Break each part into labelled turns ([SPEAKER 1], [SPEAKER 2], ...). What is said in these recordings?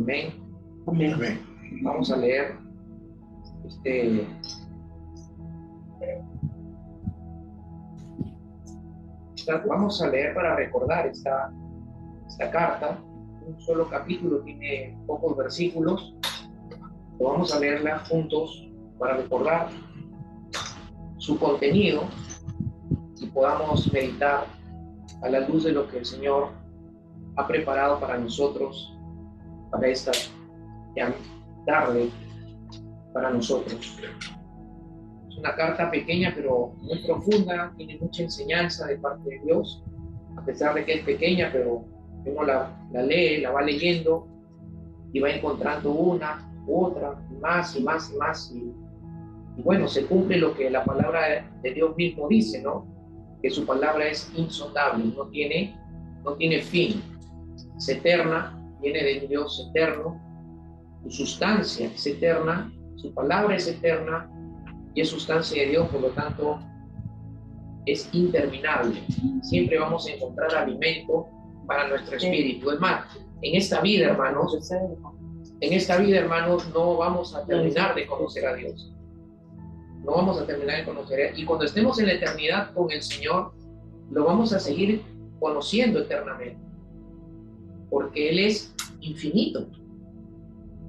[SPEAKER 1] Amén.
[SPEAKER 2] Amén.
[SPEAKER 3] Amén.
[SPEAKER 1] Vamos a leer vamos a leer para recordar esta carta. Un solo capítulo, tiene pocos versículos. Pero vamos a leerla juntos para recordar su contenido y podamos meditar a la luz de lo que el Señor ha preparado para nosotros, para esta tarde, para nosotros. Es una carta pequeña pero muy profunda, tiene mucha enseñanza de parte de Dios, a pesar de que es pequeña, pero uno la lee, la va leyendo y va encontrando una, otra, más y más y más. Y bueno, se cumple lo que la palabra de Dios mismo dice, ¿no? Que su palabra es insondable, no tiene fin, es eterna, viene de Dios eterno, su sustancia es eterna, su palabra es eterna y es sustancia de Dios, por lo tanto es interminable. Siempre vamos a encontrar alimento para nuestro espíritu. Es más, en esta vida, hermanos, no vamos a terminar de conocer a Dios. No vamos a terminar de conocer a Él. Y cuando estemos en la eternidad con el Señor, lo vamos a seguir conociendo eternamente. Porque Él es infinito.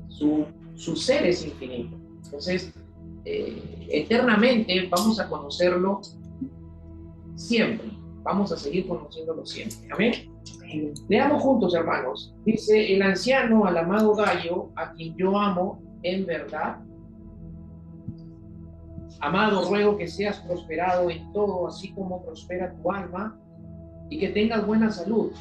[SPEAKER 1] Su ser es infinito. Entonces, eternamente vamos a conocerlo siempre. Vamos a seguir conociéndolo siempre. Amén. Leamos juntos, hermanos. Dice: el anciano al amado Gayo, a quien yo amo en verdad. Amado, ruego que seas prosperado en todo, así como prospera tu alma, y que tengas buena salud.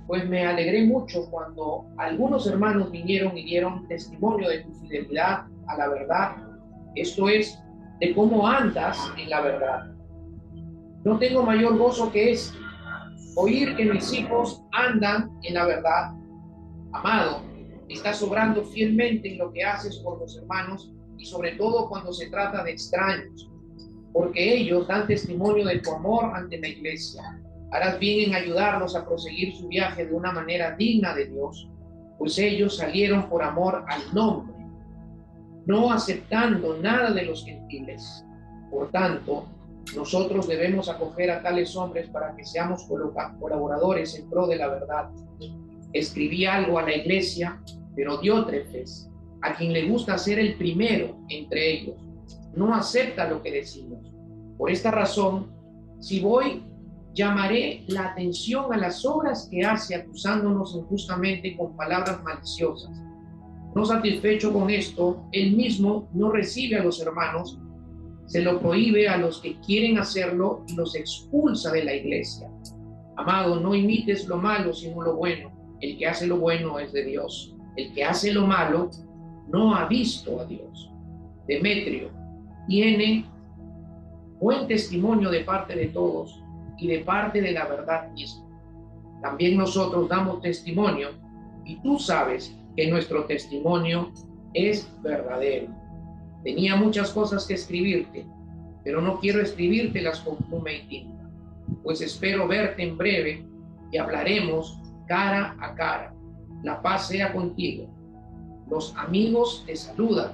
[SPEAKER 1] Pues me alegré mucho cuando algunos hermanos vinieron y dieron testimonio de tu fidelidad a la verdad. Esto es, de cómo andas en la verdad. No tengo mayor gozo que este, oír que mis hijos andan en la verdad. Amado, estás obrando fielmente en lo que haces por los hermanos, y sobre todo cuando se trata de extraños, porque ellos dan testimonio de tu amor ante la iglesia. Harás bien en ayudarlos a proseguir su viaje de una manera digna de Dios, pues ellos salieron por amor al nombre, no aceptando nada de los gentiles. Por tanto, nosotros debemos acoger a tales hombres para que seamos colaboradores en pro de la verdad. Escribí algo a la iglesia, pero Diótrefes, a quien le gusta ser el primero entre ellos, no acepta lo que decimos. Por esta razón, si voy, llamaré la atención a las obras que hace, acusándonos injustamente con palabras maliciosas. No satisfecho con esto, él mismo no recibe a los hermanos, se lo prohíbe a los que quieren hacerlo y los expulsa de la iglesia. Amado, no imites lo malo, sino lo bueno. El que hace lo bueno es de Dios. El que hace lo malo no ha visto a Dios. Demetrio tiene buen testimonio de parte de todos y de parte de la verdad misma. También nosotros damos testimonio, y tú sabes que nuestro testimonio es verdadero. Tenía muchas cosas que escribirte, pero no quiero escribírtelas con pluma y tinta, pues espero verte en breve y hablaremos cara a cara. La paz sea contigo. Los amigos te saludan.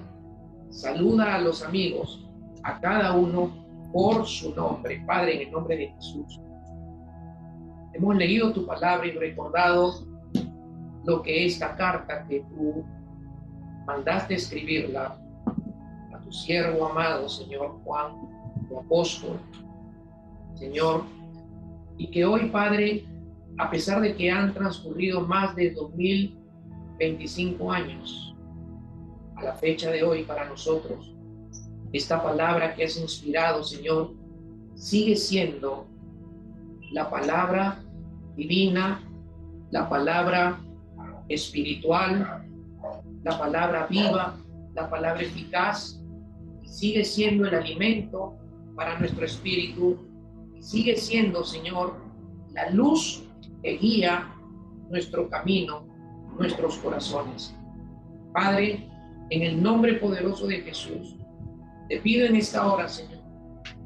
[SPEAKER 1] Saluda a los amigos, a cada uno por su nombre. Padre, en el nombre de Jesús, hemos leído tu palabra y recordado lo que esta carta que tú mandaste escribirla a tu siervo amado, Señor Juan, tu apóstol, Señor, y que hoy, Padre, a pesar de que han transcurrido más de 2025 años a la fecha de hoy para nosotros, esta palabra que has inspirado, Señor, sigue siendo la palabra divina, la palabra espiritual, la palabra viva, la palabra eficaz, y sigue siendo el alimento para nuestro espíritu, y sigue siendo, Señor, la luz que guía nuestro camino, nuestros corazones. Padre, en el nombre poderoso de Jesús, te pido en esta hora, Señor,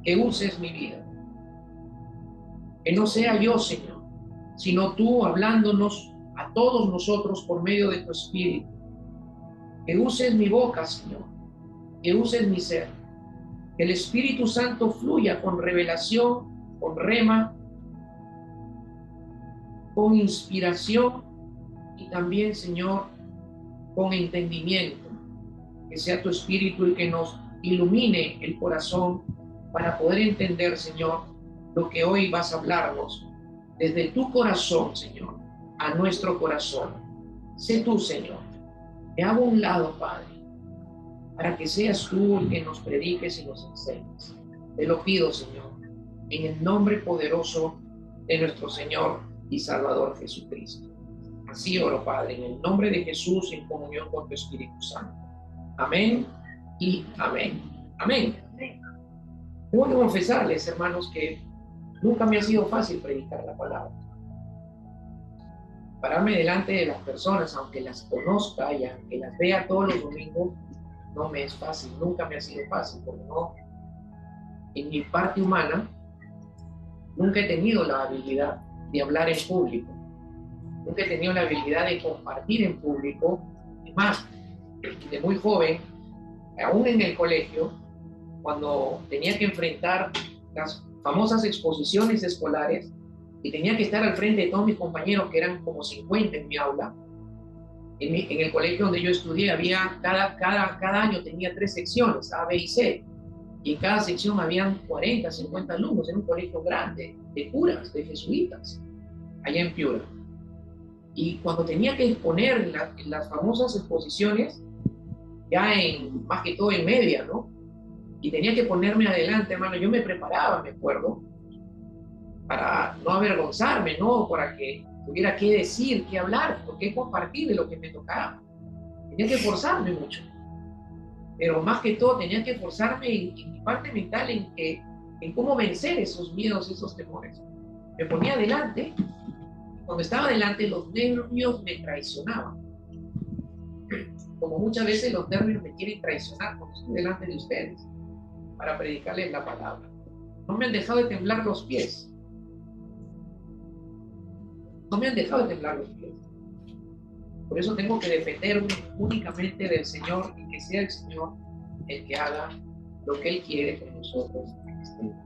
[SPEAKER 1] que uses mi vida. Que no sea yo, Señor, sino tú hablándonos a todos nosotros por medio de tu Espíritu. Que uses mi boca, Señor, que uses mi ser, que el Espíritu Santo fluya con revelación, con rema, con inspiración y también, Señor, con entendimiento. Que sea tu Espíritu el que nos ilumine el corazón para poder entender, Señor, lo que hoy vas a hablarnos desde tu corazón, Señor, a nuestro corazón. Sé tú, Señor. Me hago a un lado, Padre, para que seas tú el que nos prediques y nos enseñes. Te lo pido, Señor, en el nombre poderoso de nuestro Señor y Salvador Jesucristo. Así oro, Padre, en el nombre de Jesús, en comunión con tu Espíritu Santo. Amén y amén. Amén. Tengo que confesarles, hermanos, que nunca me ha sido fácil predicar la palabra. Pararme delante de las personas, aunque las conozca y aunque las vea todos los domingos, no me es fácil, nunca me ha sido fácil, porque no, en mi parte humana, nunca he tenido la habilidad de hablar en público, nunca he tenido la habilidad de compartir en público. Es más, de muy joven, aún en el colegio, cuando tenía que enfrentar las famosas exposiciones escolares y tenía que estar al frente de todos mis compañeros, que eran como 50 en mi aula. En el colegio donde yo estudié, había cada año tenía 3 secciones, A, B y C, y en cada sección habían 40, 50 alumnos. Era un colegio grande, de curas, de jesuitas, allá en Piura. Y cuando tenía que exponer las famosas exposiciones, ya más que todo en media, ¿no? Y tenía que ponerme adelante, hermano. Yo me preparaba, me acuerdo, para no avergonzarme, ¿no? Para que tuviera que decir, qué hablar, qué compartir de lo que me tocaba. Tenía que esforzarme mucho. Pero más que todo tenía que esforzarme en mi parte mental, en cómo vencer esos miedos, esos temores. Me ponía adelante. Cuando estaba adelante, los nervios me traicionaban. Como muchas veces los nervios me quieren traicionar cuando estoy delante de ustedes para predicarles la palabra. No me han dejado de temblar los pies. No me han dejado de temblar los pies. Por eso tengo que defenderme únicamente del Señor y que sea el Señor el que haga lo que Él quiere con nosotros.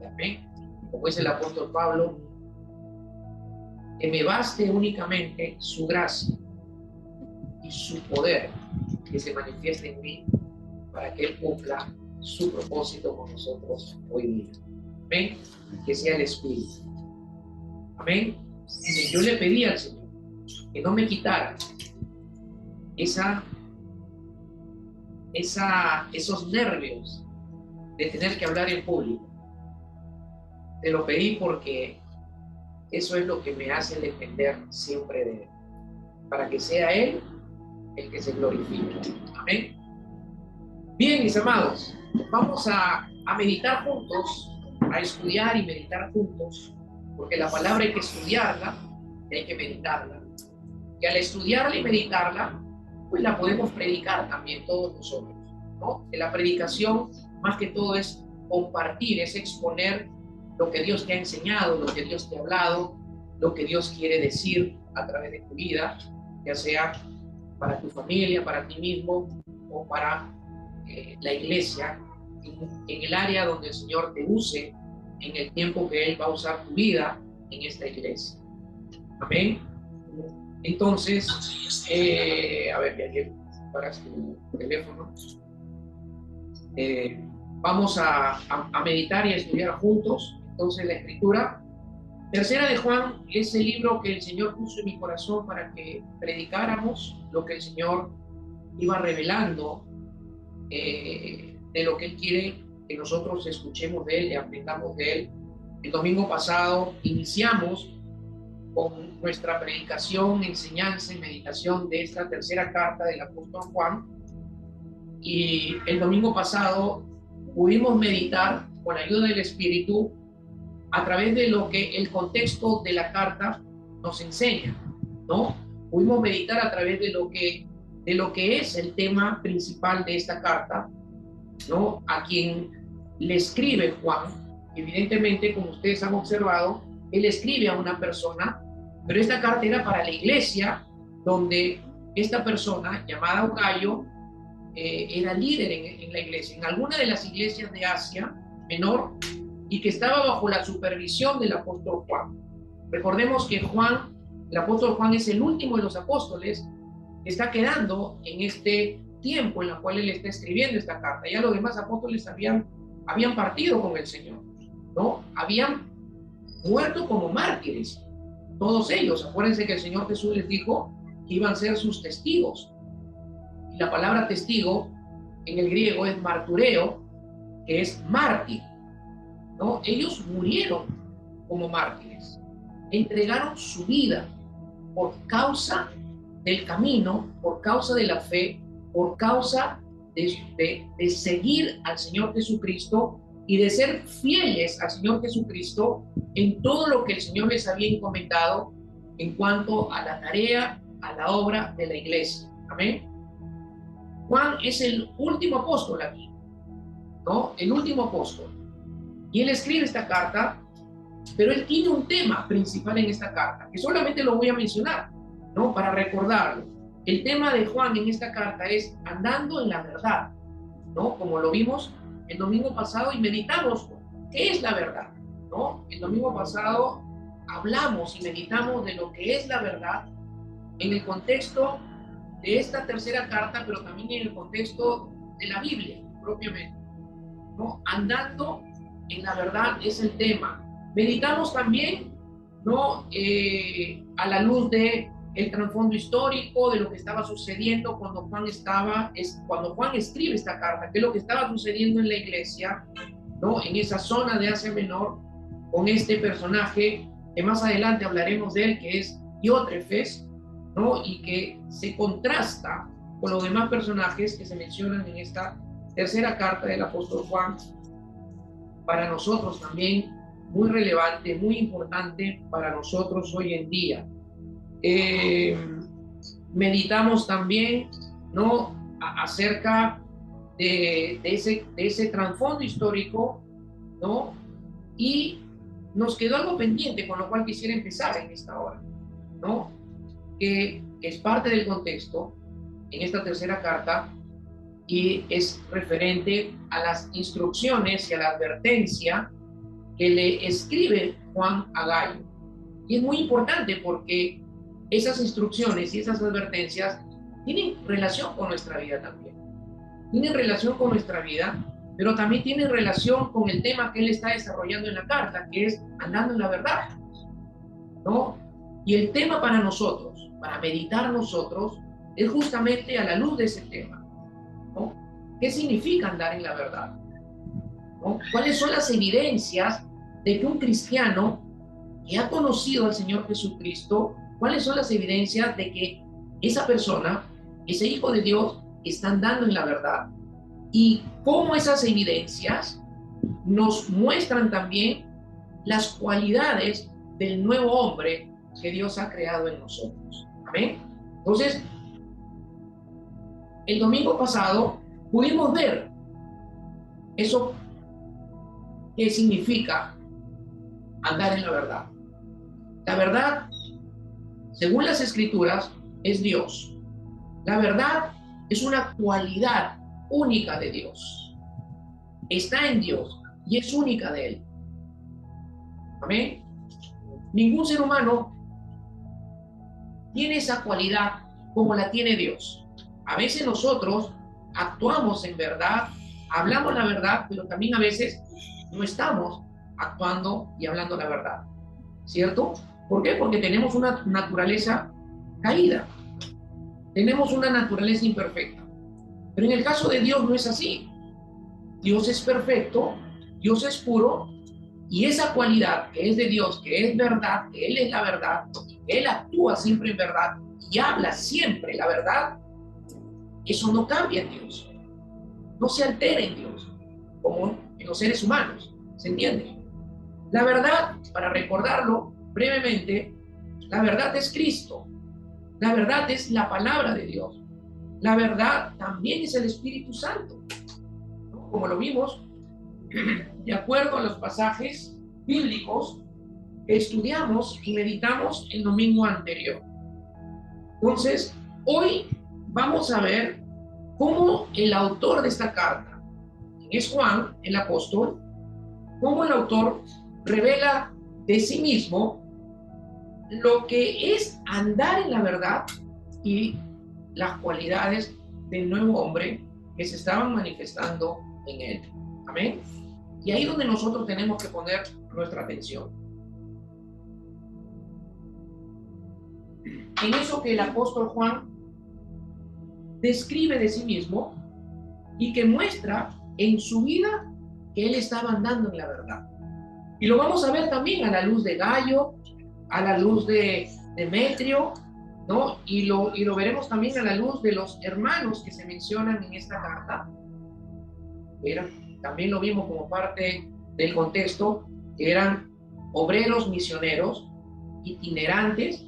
[SPEAKER 1] Amén. Como dice el apóstol Pablo, que me baste únicamente su gracia y su poder que se manifieste en mí para que Él cumpla su propósito con nosotros hoy día. Amén. Que sea el Espíritu. Amén. Y yo le pedí al Señor que no me quitara esos nervios de tener que hablar en público. Te lo pedí porque eso es lo que me hace depender siempre de Él, para que sea Él el que se glorifique. Amén. Bien, mis amados, vamos a meditar juntos, a estudiar y meditar juntos, porque la palabra hay que estudiarla y hay que meditarla. Y al estudiarla y meditarla, pues la podemos predicar también todos nosotros, ¿no? Que la predicación, más que todo, es compartir, es exponer lo que Dios te ha enseñado, lo que Dios te ha hablado, lo que Dios quiere decir a través de tu vida, ya sea para tu familia, para ti mismo o para la iglesia, en el área donde el Señor te use, en el tiempo que Él va a usar tu vida en esta iglesia. Amén. Entonces, a ver, ya para tu teléfono. Vamos a meditar y a estudiar juntos. Entonces, la Escritura. Tercera de Juan es el libro que el Señor puso en mi corazón para que predicáramos lo que el Señor iba revelando de lo que Él quiere que nosotros escuchemos de Él y aprendamos de Él. El domingo pasado iniciamos con nuestra predicación, enseñanza y meditación de esta tercera carta del apóstol Juan, y el domingo pasado pudimos meditar con la ayuda del Espíritu a través de lo que el contexto de la carta nos enseña, ¿no? Pudimos meditar a través de lo que es el tema principal de esta carta, ¿no? A quien le escribe Juan. Evidentemente, como ustedes han observado, él escribe a una persona, pero esta carta era para la iglesia donde esta persona llamada Gayo era líder en la iglesia, en alguna de las iglesias de Asia Menor, y que estaba bajo la supervisión del apóstol Juan. Recordemos que Juan, el apóstol Juan, es el último de los apóstoles que está quedando en este tiempo en el cual él está escribiendo esta carta. Ya los demás apóstoles habían partido con el Señor, ¿no? Habían muerto como mártires, todos ellos. Acuérdense que el Señor Jesús les dijo que iban a ser sus testigos. Y la palabra testigo en el griego es martureo, que es mártir, ¿no? Ellos murieron como mártires, entregaron su vida por causa del camino, por causa de la fe, por causa de seguir al Señor Jesucristo y de ser fieles al Señor Jesucristo en todo lo que el Señor les había encomendado en cuanto a la tarea, a la obra de la iglesia. Amén. Juan es el último apóstol aquí, ¿no? El último apóstol. Y él escribe esta carta, pero él tiene un tema principal en esta carta, que solamente lo voy a mencionar, ¿no? Para recordarlo. El tema de Juan en esta carta es andando en la verdad, ¿no? Como lo vimos el domingo pasado y meditamos qué es la verdad, ¿no? El domingo pasado hablamos y meditamos de lo que es la verdad en el contexto de esta tercera carta, pero también en el contexto de la Biblia propiamente, ¿no? Andando en la verdad es el tema. Meditamos también, ¿no? A la luz de el trasfondo histórico de lo que estaba sucediendo cuando Juan escribe esta carta, que es lo que estaba sucediendo en la iglesia, ¿no? En esa zona de Asia Menor, con este personaje que más adelante hablaremos de él, que es Diótrefes, ¿no? Y que se contrasta con los demás personajes que se mencionan en esta tercera carta del apóstol Juan, para nosotros también muy relevante, muy importante para nosotros hoy en día. Meditamos también, ¿no? Acerca de ese trasfondo histórico, ¿no? Y nos quedó algo pendiente, con lo cual quisiera empezar en esta hora, ¿no? Que es parte del contexto en esta tercera carta y es referente a las instrucciones y a la advertencia que le escribe Juan a Gayo. Y es muy importante porque esas instrucciones y esas advertencias tienen relación con nuestra vida también. Tienen relación con nuestra vida, pero también tienen relación con el tema que él está desarrollando en la carta, que es andando en la verdad, ¿no? Y el tema para nosotros, para meditar nosotros, es justamente a la luz de ese tema, ¿no? ¿Qué significa andar en la verdad? ¿No? ¿Cuáles son las evidencias de que un cristiano que ha conocido al Señor Jesucristo, cuáles son las evidencias de que esa persona, ese hijo de Dios, está andando en la verdad? Y cómo esas evidencias nos muestran también las cualidades del nuevo hombre que Dios ha creado en nosotros. Amén. Entonces, el domingo pasado pudimos ver eso que significa andar en la verdad. La verdad, según las Escrituras, es Dios. La verdad es una cualidad única de Dios. Está en Dios y es única de Él. Amén. Ningún ser humano tiene esa cualidad como la tiene Dios. A veces nosotros actuamos en verdad, hablamos la verdad, pero también a veces no estamos actuando y hablando la verdad, ¿cierto? ¿Por qué? Porque tenemos una naturaleza caída, tenemos una naturaleza imperfecta. Pero en el caso de Dios no es así. Dios es perfecto, Dios es puro, y esa cualidad que es de Dios, que es verdad, que Él es la verdad, que Él actúa siempre en verdad y habla siempre la verdad, eso no cambia en Dios, no se altera en Dios, como en los seres humanos, ¿se entiende? La verdad, para recordarlo brevemente, la verdad es Cristo, la verdad es la palabra de Dios, la verdad también es el Espíritu Santo, ¿no? Como lo vimos, de acuerdo a los pasajes bíblicos que estudiamos y meditamos el domingo anterior. Entonces, hoy vamos a ver cómo el autor de esta carta, que es Juan, el apóstol, cómo el autor revela de sí mismo lo que es andar en la verdad y las cualidades del nuevo hombre que se estaban manifestando en él. Amén. Y ahí es donde nosotros tenemos que poner nuestra atención. En eso que el apóstol Juan describe de sí mismo y que muestra en su vida que él estaba andando en la verdad. Y lo vamos a ver también a la luz de Gallo, a la luz de Demetrio, ¿no? Y lo veremos también a la luz de los hermanos que se mencionan en esta carta. Pero también lo vimos como parte del contexto, que eran obreros misioneros, itinerantes,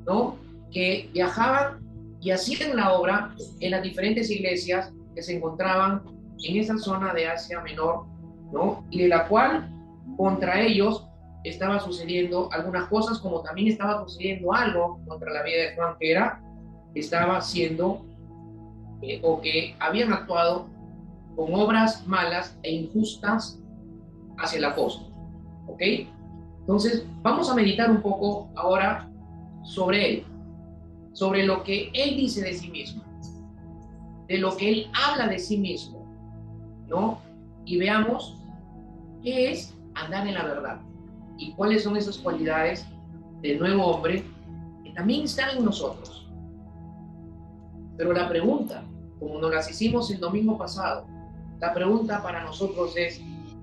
[SPEAKER 1] ¿no? Que viajaban y hacían la obra en las diferentes iglesias que se encontraban en esa zona de Asia Menor, ¿no? Y de la cual contra ellos estaba sucediendo algunas cosas, como también estaba sucediendo algo contra la vida de Juan, que era, estaba haciendo o que habían actuado con obras malas e injustas hacia el apóstol. ¿Ok? Entonces, vamos a meditar un poco ahora sobre él, sobre lo que él dice de sí mismo, de lo que él habla de sí mismo, ¿no? Y veamos qué es andar en la verdad y cuáles son esas cualidades del nuevo hombre que también están en nosotros. Pero la pregunta, como nos las hicimos el domingo pasado, la pregunta para nosotros es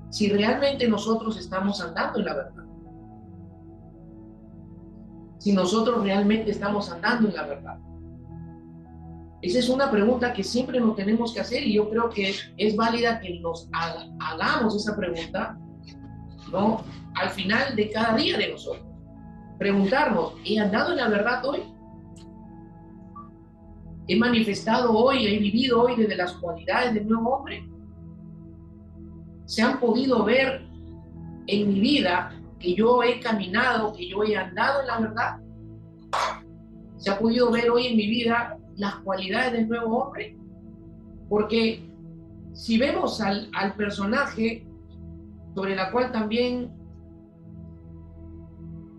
[SPEAKER 1] si realmente nosotros estamos andando en la verdad. Si nosotros realmente estamos andando en la verdad. Esa es una pregunta que siempre nos tenemos que hacer y yo creo que es válida que nos hagamos esa pregunta, ¿no? Al final de cada día de nosotros. Preguntarnos, ¿he andado en la verdad hoy? ¿He manifestado hoy, he vivido hoy desde las cualidades del nuevo hombre? ¿Se han podido ver en mi vida que yo he caminado, que yo he andado en la verdad? ¿Se ha podido ver hoy en mi vida las cualidades del nuevo hombre? Porque si vemos al personaje sobre la cual también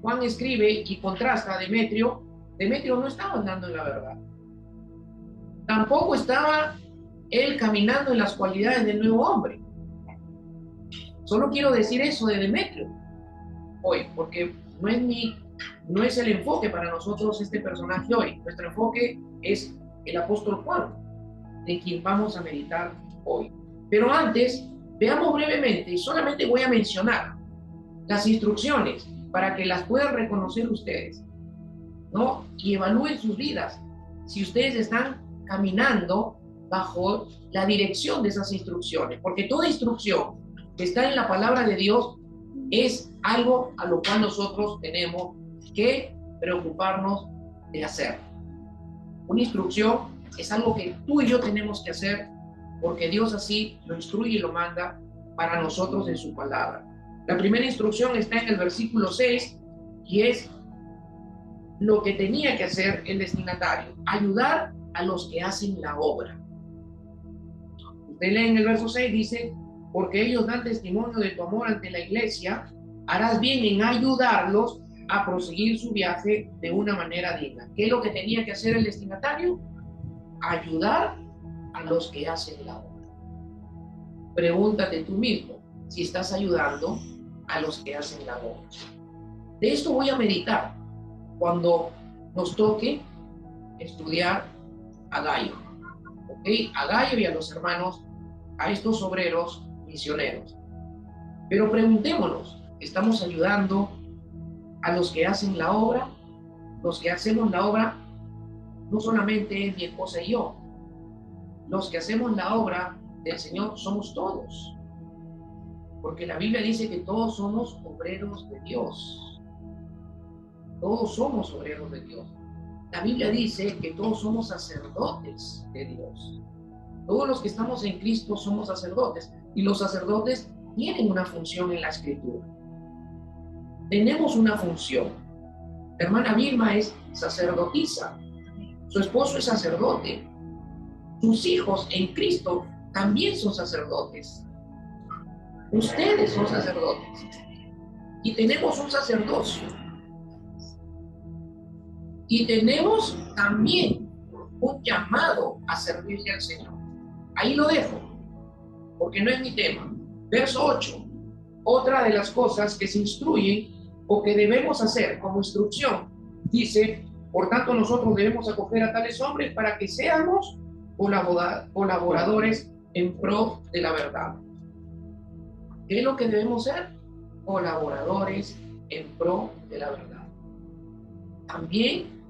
[SPEAKER 1] Juan escribe y contrasta a Demetrio, Demetrio no estaba andando en la verdad. Tampoco estaba él caminando en las cualidades del nuevo hombre. Solo quiero decir eso de Demetrio hoy, porque no es el enfoque para nosotros este personaje hoy. Nuestro enfoque es el apóstol Juan, de quien vamos a meditar hoy. Pero antes, veamos brevemente, y solamente voy a mencionar las instrucciones para que las puedan reconocer ustedes, ¿no? Y evalúen sus vidas, si ustedes están caminando bajo la dirección de esas instrucciones, porque toda instrucción que está en la palabra de Dios es algo a lo cual nosotros tenemos que preocuparnos de hacer. Una instrucción es algo que tú y yo tenemos que hacer porque Dios así lo instruye y lo manda para nosotros en su palabra. La primera instrucción está en el versículo 6 y es lo que tenía que hacer el destinatario: ayudar a los que hacen la obra. Usted lee en el verso 6, dice: porque ellos dan testimonio de tu amor ante la iglesia, harás bien en ayudarlos a proseguir su viaje de una manera digna. ¿Qué es lo que tenía que hacer el destinatario? Ayudar a los que hacen la obra. Pregúntate tú mismo si estás ayudando a los que hacen la obra. De esto voy a meditar cuando nos toque estudiar a Gallo, ¿ok? A Gallo y a los hermanos, a estos obreros misioneros. Pero preguntémonos, ¿estamos ayudando a los que hacen la obra? Los que hacemos la obra no solamente es mi esposa y yo. Los que hacemos la obra del Señor somos todos. Porque la Biblia dice que todos somos obreros de Dios. Todos somos obreros de Dios. La Biblia dice que todos somos sacerdotes de Dios. Todos los que estamos en Cristo somos sacerdotes. Y los sacerdotes tienen una función en la Escritura. Tenemos una función. La hermana Vilma es sacerdotisa. Su esposo es sacerdote. Sus hijos en Cristo también son sacerdotes. Ustedes son sacerdotes. Y tenemos un sacerdocio. Y tenemos también un llamado a servirle al Señor. Ahí lo dejo, porque no es mi tema. Verso 8. Otra de las cosas que se instruyen o que debemos hacer como instrucción, dice, por tanto nosotros debemos acoger a tales hombres para que seamos colaboradores en pro de la verdad. ¿Qué es lo que debemos ser? Colaboradores en pro de la verdad. También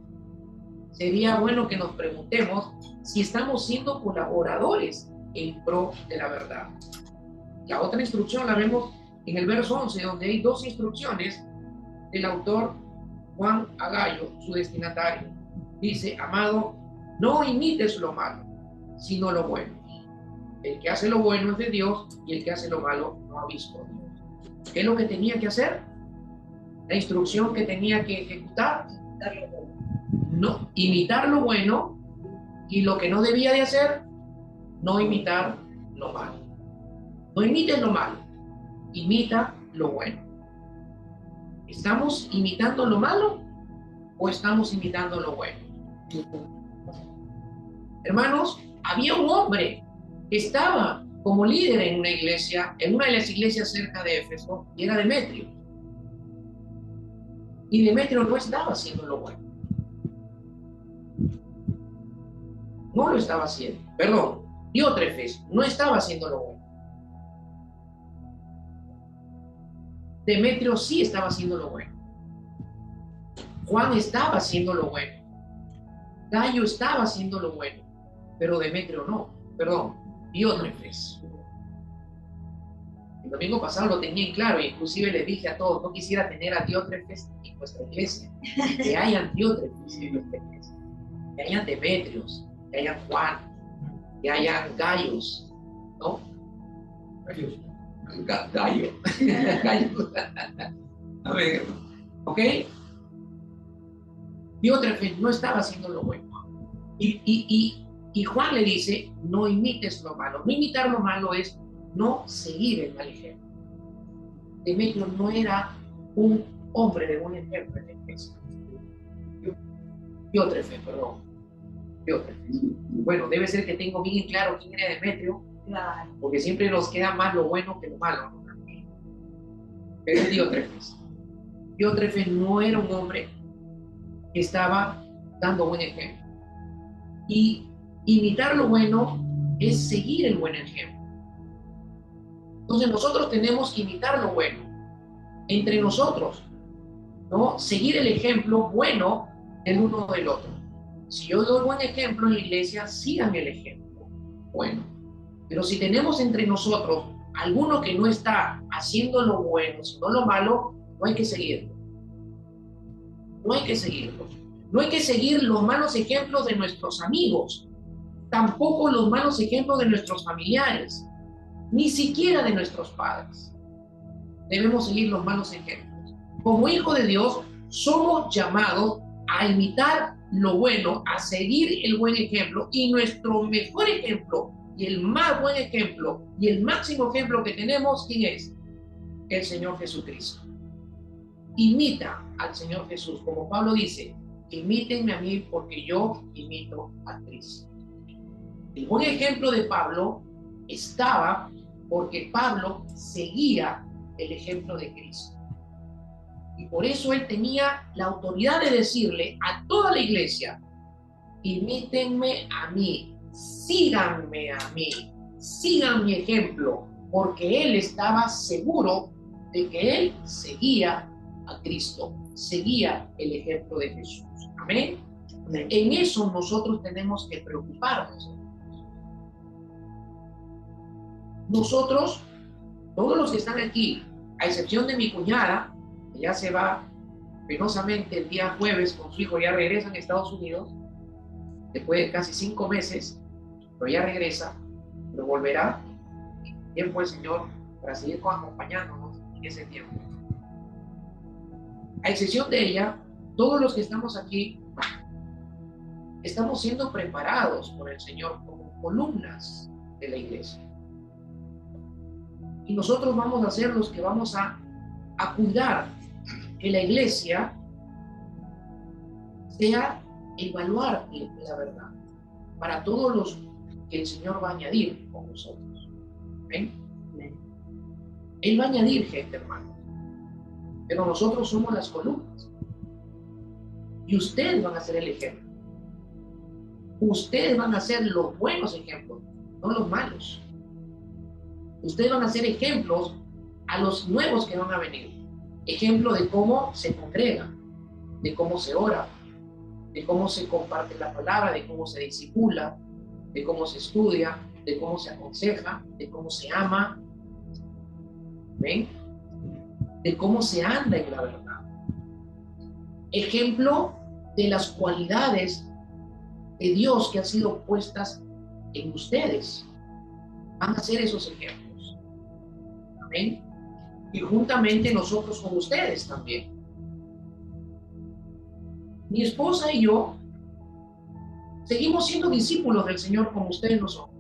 [SPEAKER 1] sería bueno que nos preguntemos si estamos siendo colaboradores en pro de la verdad. La otra instrucción la vemos en el verso 11, donde hay dos instrucciones del autor Juan Agallo, su destinatario. Dice, amado, no imites lo malo, sino lo bueno. El que hace lo bueno es de Dios y el que hace lo malo no ha visto a Dios. ¿Qué es lo que tenía que hacer? La instrucción que tenía que ejecutar, no imitar lo bueno, y lo que no debía de hacer, no imitar lo malo. No imites lo malo, imita lo bueno. ¿Estamos imitando lo malo o estamos imitando lo bueno? Hermanos, había un hombre que estaba como líder en una iglesia, en una de las iglesias cerca de Éfeso, y era Demetrio. Y Demetrio no estaba haciendo lo bueno. No lo estaba haciendo. Perdón, Diótrefes no estaba haciendo lo bueno. Demetrio sí estaba haciendo lo bueno. Juan estaba haciendo lo bueno. Gallo estaba haciendo lo bueno. Pero Demetrio no. Perdón, Diótrefes. El domingo pasado lo tenía en claro, y inclusive le dije a todos, no quisiera tener a Diótrefes en nuestra iglesia. Que hayan Diótrefes en nuestra iglesia. Que hayan Demetrios, que hayan Juan, que hayan Gallos, ¿no? Gallos. Gallo. Gallo. A ver, ¿ok? Diótrefes no estaba haciendo lo bueno. Y Juan le dice, no imites lo malo. No imitar lo malo es no seguir el mal ejemplo. Demetrio no era un hombre de buen ejemplo en la iglesia. Diótrefes, perdón. Diótrefes. Bueno, debe ser que tengo bien claro quién era Demetrio, claro, porque siempre nos queda más lo bueno que lo malo, ¿no? Pero es Diótrefes. Diótrefes no era un hombre que estaba dando buen ejemplo. Y imitar lo bueno es seguir el buen ejemplo. Entonces nosotros tenemos que imitar lo bueno entre nosotros, ¿no? Seguir el ejemplo bueno del uno del otro. Si yo doy buen ejemplo en la iglesia, sigan el ejemplo bueno. Pero si tenemos entre nosotros alguno que no está haciendo lo bueno, sino lo malo, no hay que seguirlo. No hay que seguirlo. No hay que seguir los malos ejemplos de nuestros amigos, tampoco los malos ejemplos de nuestros familiares, ni siquiera de nuestros padres. Debemos seguir los malos ejemplos. Como hijos de Dios, somos llamados a imitar lo bueno, a seguir el buen ejemplo, y nuestro mejor ejemplo y el más buen ejemplo y el máximo ejemplo que tenemos, ¿quién es? El Señor Jesucristo. Imita al Señor Jesús, como Pablo dice, imítenme a mí porque yo imito a Cristo. El buen ejemplo de Pablo estaba porque Pablo seguía el ejemplo de Cristo. Y por eso él tenía la autoridad de decirle a toda la iglesia, imítenme a mí, síganme a mí, sigan mi ejemplo, porque él estaba seguro de que él seguía a Cristo, seguía el ejemplo de Jesús. Amén. En eso nosotros tenemos que preocuparnos. Nosotros, todos los que están aquí, a excepción de mi cuñada, que ya se va penosamente el día jueves con su hijo, ya regresa a Estados Unidos, después de casi 5 meses, pero ya regresa, pero volverá en tiempo del Señor para seguir acompañándonos en ese tiempo. A excepción de ella, todos los que estamos aquí, estamos siendo preparados por el Señor como columnas de la iglesia. Y nosotros vamos a ser los que vamos a cuidar que la iglesia sea el baluarte de la verdad para todos los que el Señor va a añadir con nosotros. ¿Ven? Él va a añadir gente, hermano, pero nosotros somos las columnas y ustedes van a ser el ejemplo. Ustedes van a ser los buenos ejemplos, no los malos. Ustedes van a ser ejemplos a los nuevos que van a venir. Ejemplo de cómo se congrega, de cómo se ora, de cómo se comparte la palabra, de cómo se discipula, de cómo se estudia, de cómo se aconseja, de cómo se ama. ¿Ven? De cómo se anda en la verdad. Ejemplo de las cualidades de Dios que han sido puestas en ustedes. Van a ser esos ejemplos. Amén. Y juntamente nosotros con ustedes también. Mi esposa y yo seguimos siendo discípulos del Señor como ustedes lo son.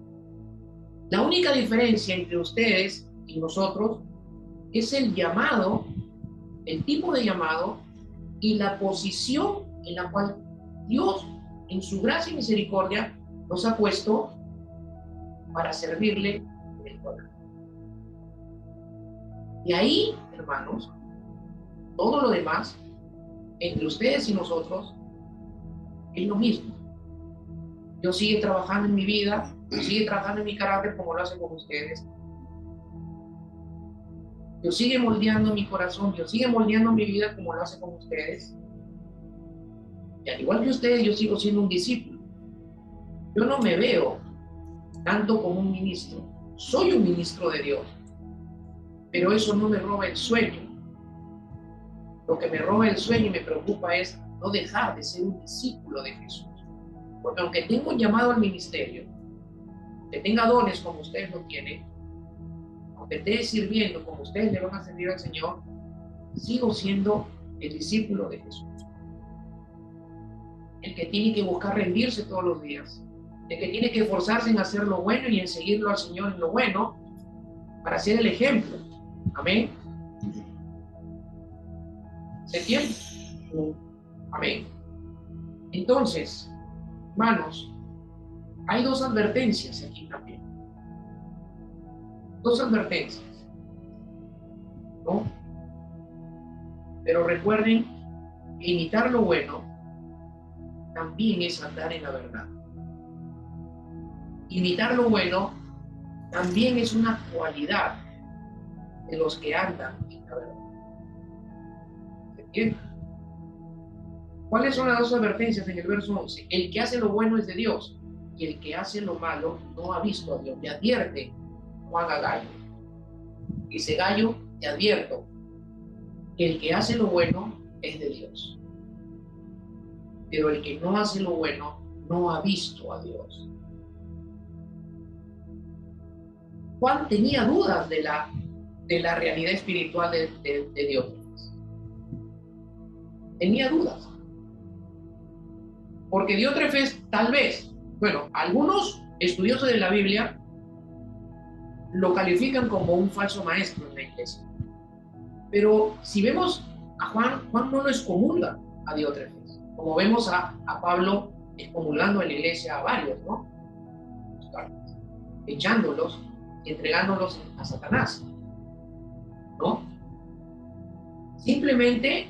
[SPEAKER 1] La única diferencia entre ustedes y nosotros es el llamado, el tipo de llamado y la posición en la cual Dios, en su gracia y misericordia, nos ha puesto para servirle en el pueblo. Y ahí, hermanos, todo lo demás, entre ustedes y nosotros, es lo mismo. Dios sigue trabajando en mi vida, sigue trabajando en mi carácter como lo hace con ustedes. Dios sigue moldeando mi corazón, Dios sigue moldeando mi vida como lo hace con ustedes. Y al igual que ustedes, yo sigo siendo un discípulo. Yo no me veo tanto como un ministro. Soy un ministro de Dios. Pero eso no me roba el sueño. Lo que me roba el sueño y me preocupa es no dejar de ser un discípulo de Jesús. Porque aunque tengo un llamado al ministerio, que tenga dones como ustedes lo tienen, aunque esté sirviendo como ustedes le van a servir al Señor, sigo siendo el discípulo de Jesús. El que tiene que buscar rendirse todos los días, el que tiene que esforzarse en hacer lo bueno y en seguirlo al Señor en lo bueno, para ser el ejemplo. Amén. ¿Se entiende? Amén. Entonces, hermanos, hay dos advertencias aquí también. Dos advertencias, ¿no? Pero recuerden que imitar lo bueno también es andar en la verdad. Imitar lo bueno también es una cualidad de los que andan en la verdad. ¿Se entiende? ¿Cuáles son las dos advertencias en el verso 11? El que hace lo bueno es de Dios y el que hace lo malo no ha visto a Dios. Le advierte Juan a Gallo. Dice Gallo, te advierto que el que hace lo bueno es de Dios. Pero el que no hace lo bueno no ha visto a Dios. Juan tenía dudas de la realidad espiritual de Dios. Tenía dudas. Porque Diótrefes, tal vez, bueno, algunos estudiosos de la Biblia lo califican como un falso maestro en la iglesia. Pero si vemos a Juan no lo excomulga a Diótrefes, como vemos a Pablo excomulgando en la iglesia a varios, ¿no? Echándolos y entregándolos a Satanás, ¿no? Simplemente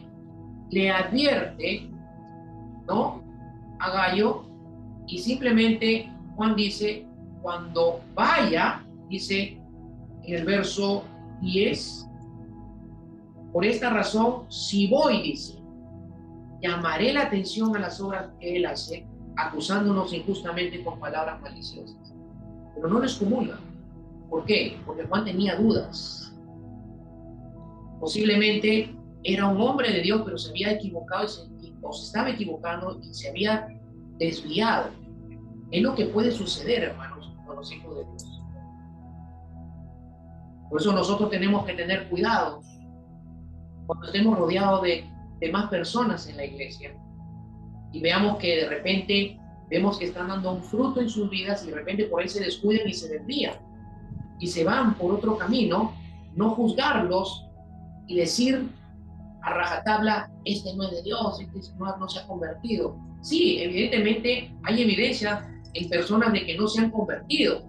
[SPEAKER 1] le advierte, ¿no?, a Gallo, y simplemente Juan dice, cuando vaya, dice en el verso 10, por esta razón, si voy, dice, llamaré la atención a las obras que él hace, acusándonos injustamente con palabras maliciosas. Pero no lo excomulga. ¿Por qué? Porque Juan tenía dudas. Posiblemente era un hombre de Dios, pero se había equivocado o se estaba equivocando y se había desviado. Es lo que puede suceder, hermanos, con los hijos de Dios. Por eso nosotros tenemos que tener cuidado cuando estemos rodeados de más personas en la iglesia y veamos que de repente vemos que están dando un fruto en sus vidas y de repente por ahí se descuidan y se desvían y se van por otro camino, no juzgarlos y decir a rajatabla, este no es de Dios, este no se ha convertido. Sí, evidentemente hay evidencia en personas de que no se han convertido,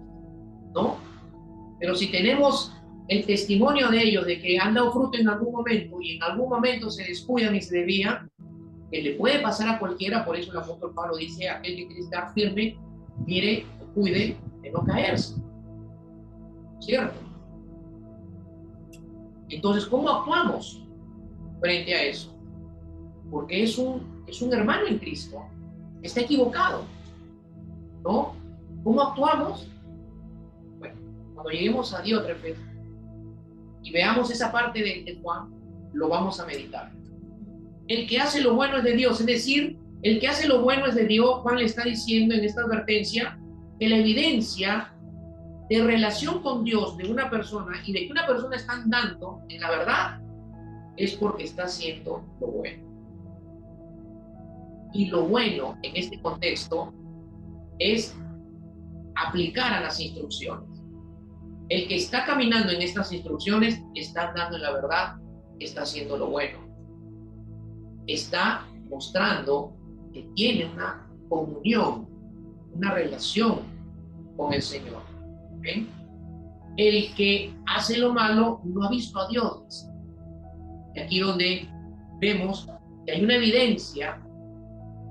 [SPEAKER 1] ¿no? Pero si tenemos el testimonio de ellos, de que han dado fruto en algún momento y en algún momento se descuidan y se desvían, que le puede pasar a cualquiera, por eso el apóstol Pablo dice, aquel que quiere estar firme, mire, cuide de no caerse, ¿cierto? Entonces, ¿cómo actuamos frente a eso? Porque es un hermano en Cristo, está equivocado, ¿no? ¿Cómo actuamos? Bueno, cuando lleguemos a Diótrefes y veamos esa parte de Juan, lo vamos a meditar. El que hace lo bueno es de Dios, es decir, el que hace lo bueno es de Dios. Juan le está diciendo en esta advertencia que la evidencia de relación con Dios de una persona y de que una persona está andando en la verdad es porque está haciendo lo bueno. Y lo bueno en este contexto es aplicar a las instrucciones. El que está caminando en estas instrucciones está andando en la verdad, está haciendo lo bueno. Está mostrando que tiene una comunión, una relación con el Señor. ¿Okay? El que hace lo malo no ha visto a Dios. Y aquí donde vemos que hay una evidencia,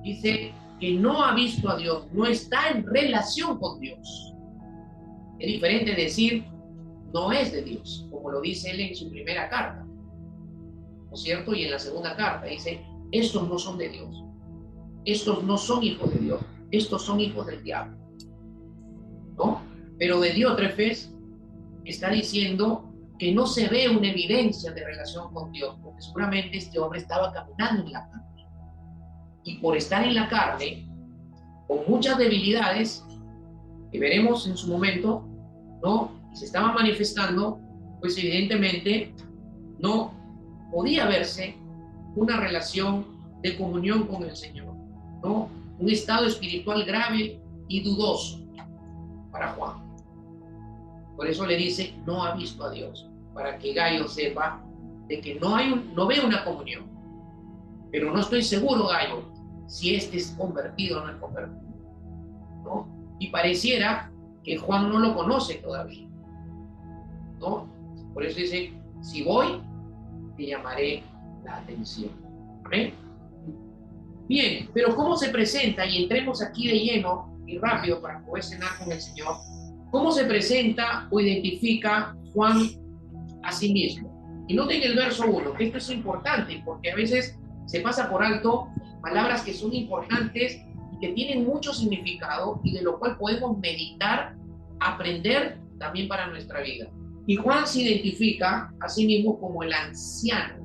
[SPEAKER 1] dice que no ha visto a Dios, no está en relación con Dios. Es diferente decir no es de Dios, como lo dice él en su primera carta, ¿no es cierto? Y en la segunda carta dice, estos no son de Dios, estos no son hijos de Dios, estos son hijos del diablo, ¿no? Pero de Diótrefes está diciendo que no se ve una evidencia de relación con Dios, porque seguramente este hombre estaba caminando en la carne. Y por estar en la carne, con muchas debilidades, que veremos en su momento, ¿no? Y se estaban manifestando, pues evidentemente no podía verse una relación de comunión con el Señor, ¿no? Un estado espiritual grave y dudoso para Juan. Por eso le dice, no ha visto a Dios, para que Gallo sepa de que no ve una comunión. Pero no estoy seguro, Gallo, si este es convertido o no es convertido, ¿no? Y pareciera que Juan no lo conoce todavía, ¿no? Por eso dice, si voy, te llamaré la atención. ¿Amén? Bien, pero ¿cómo se presenta? Y entremos aquí de lleno y rápido para poder cenar con el Señor. ¿Cómo se presenta o identifica Juan a sí mismo? Y noten el verso 1, que esto es importante porque a veces se pasa por alto palabras que son importantes y que tienen mucho significado y de lo cual podemos meditar, aprender también para nuestra vida. Y Juan se identifica a sí mismo como el anciano.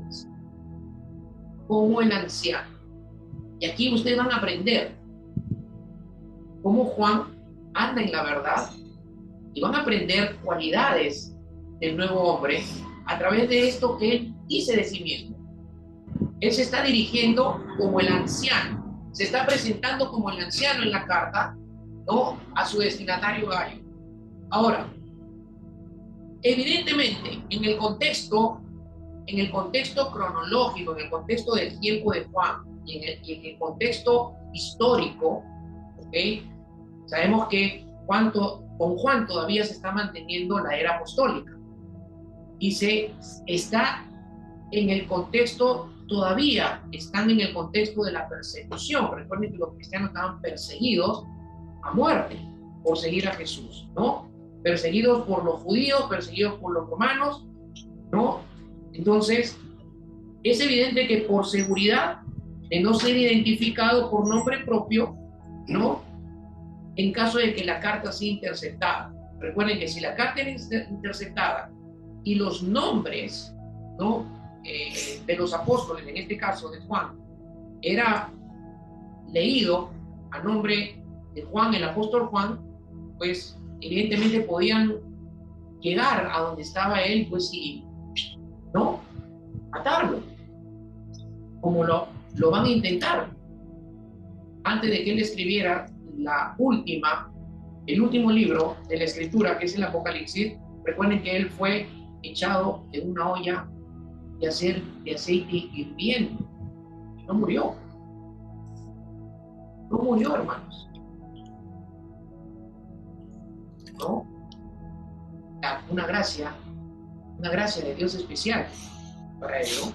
[SPEAKER 1] Como el anciano. Y aquí ustedes van a aprender cómo Juan anda en la verdad y van a aprender cualidades del nuevo hombre a través de esto que él dice de sí mismo. Él se está dirigiendo como el anciano, se está presentando como el anciano en la carta, ¿no? A su destinatario Gallo. Ahora, evidentemente, en el contexto cronológico, en el contexto del tiempo de Juan y en el contexto histórico, ¿okay? Sabemos que con Juan todavía se está manteniendo la era apostólica y se está en el contexto, todavía están en el contexto de la persecución. Recuerden que los cristianos estaban perseguidos a muerte por seguir a Jesús, ¿no? Perseguidos por los judíos, perseguidos por los romanos, ¿no? Entonces, es evidente que por seguridad de no ser identificado por nombre propio, ¿no? En caso de que la carta sea interceptada. Recuerden que si la carta era interceptada y los nombres, ¿no? De los apóstoles, en este caso de Juan, era leído a nombre de Juan, el apóstol Juan, pues evidentemente podían llegar a donde estaba él, pues y, ¿no? Matarlo, como lo van a intentar. Antes de que él escribiera el último libro de la Escritura, que es el Apocalipsis. Recuerden que él fue echado en una olla de aceite hirviendo y no murió. No murió, hermanos. ¿No? Una gracia de Dios especial para él, ¿no?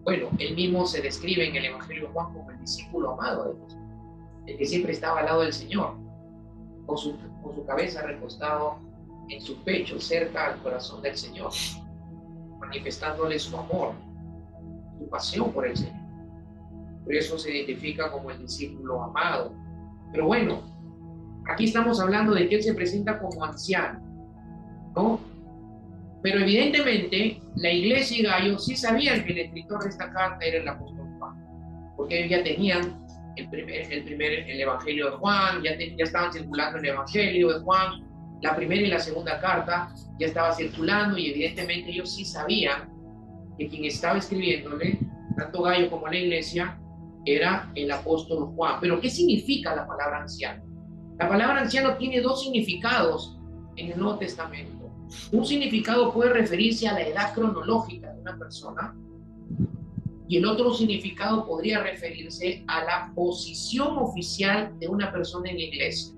[SPEAKER 1] Bueno, él mismo se describe en el Evangelio de Juan como el discípulo amado de Dios, el que siempre estaba al lado del Señor, con su cabeza recostado en su pecho, cerca al corazón del Señor, manifestándole su amor, su pasión por el Señor. Por eso se identifica como el discípulo amado. Pero bueno, aquí estamos hablando de que él se presenta como anciano, ¿no? Pero evidentemente la iglesia y Gayo sí sabían que el escritor de esta carta era el apóstol Juan, porque ellos ya tenían el Evangelio de Juan, ya estaban circulando el Evangelio de Juan, la primera y la segunda carta ya estaba circulando, y evidentemente ellos sí sabían que quien estaba escribiéndole, tanto Gayo como la iglesia, era el apóstol Juan. Pero ¿qué significa la palabra anciano? La palabra anciano tiene dos significados en el Nuevo Testamento. Un significado puede referirse a la edad cronológica de una persona, y el otro significado podría referirse a la posición oficial de una persona en la iglesia.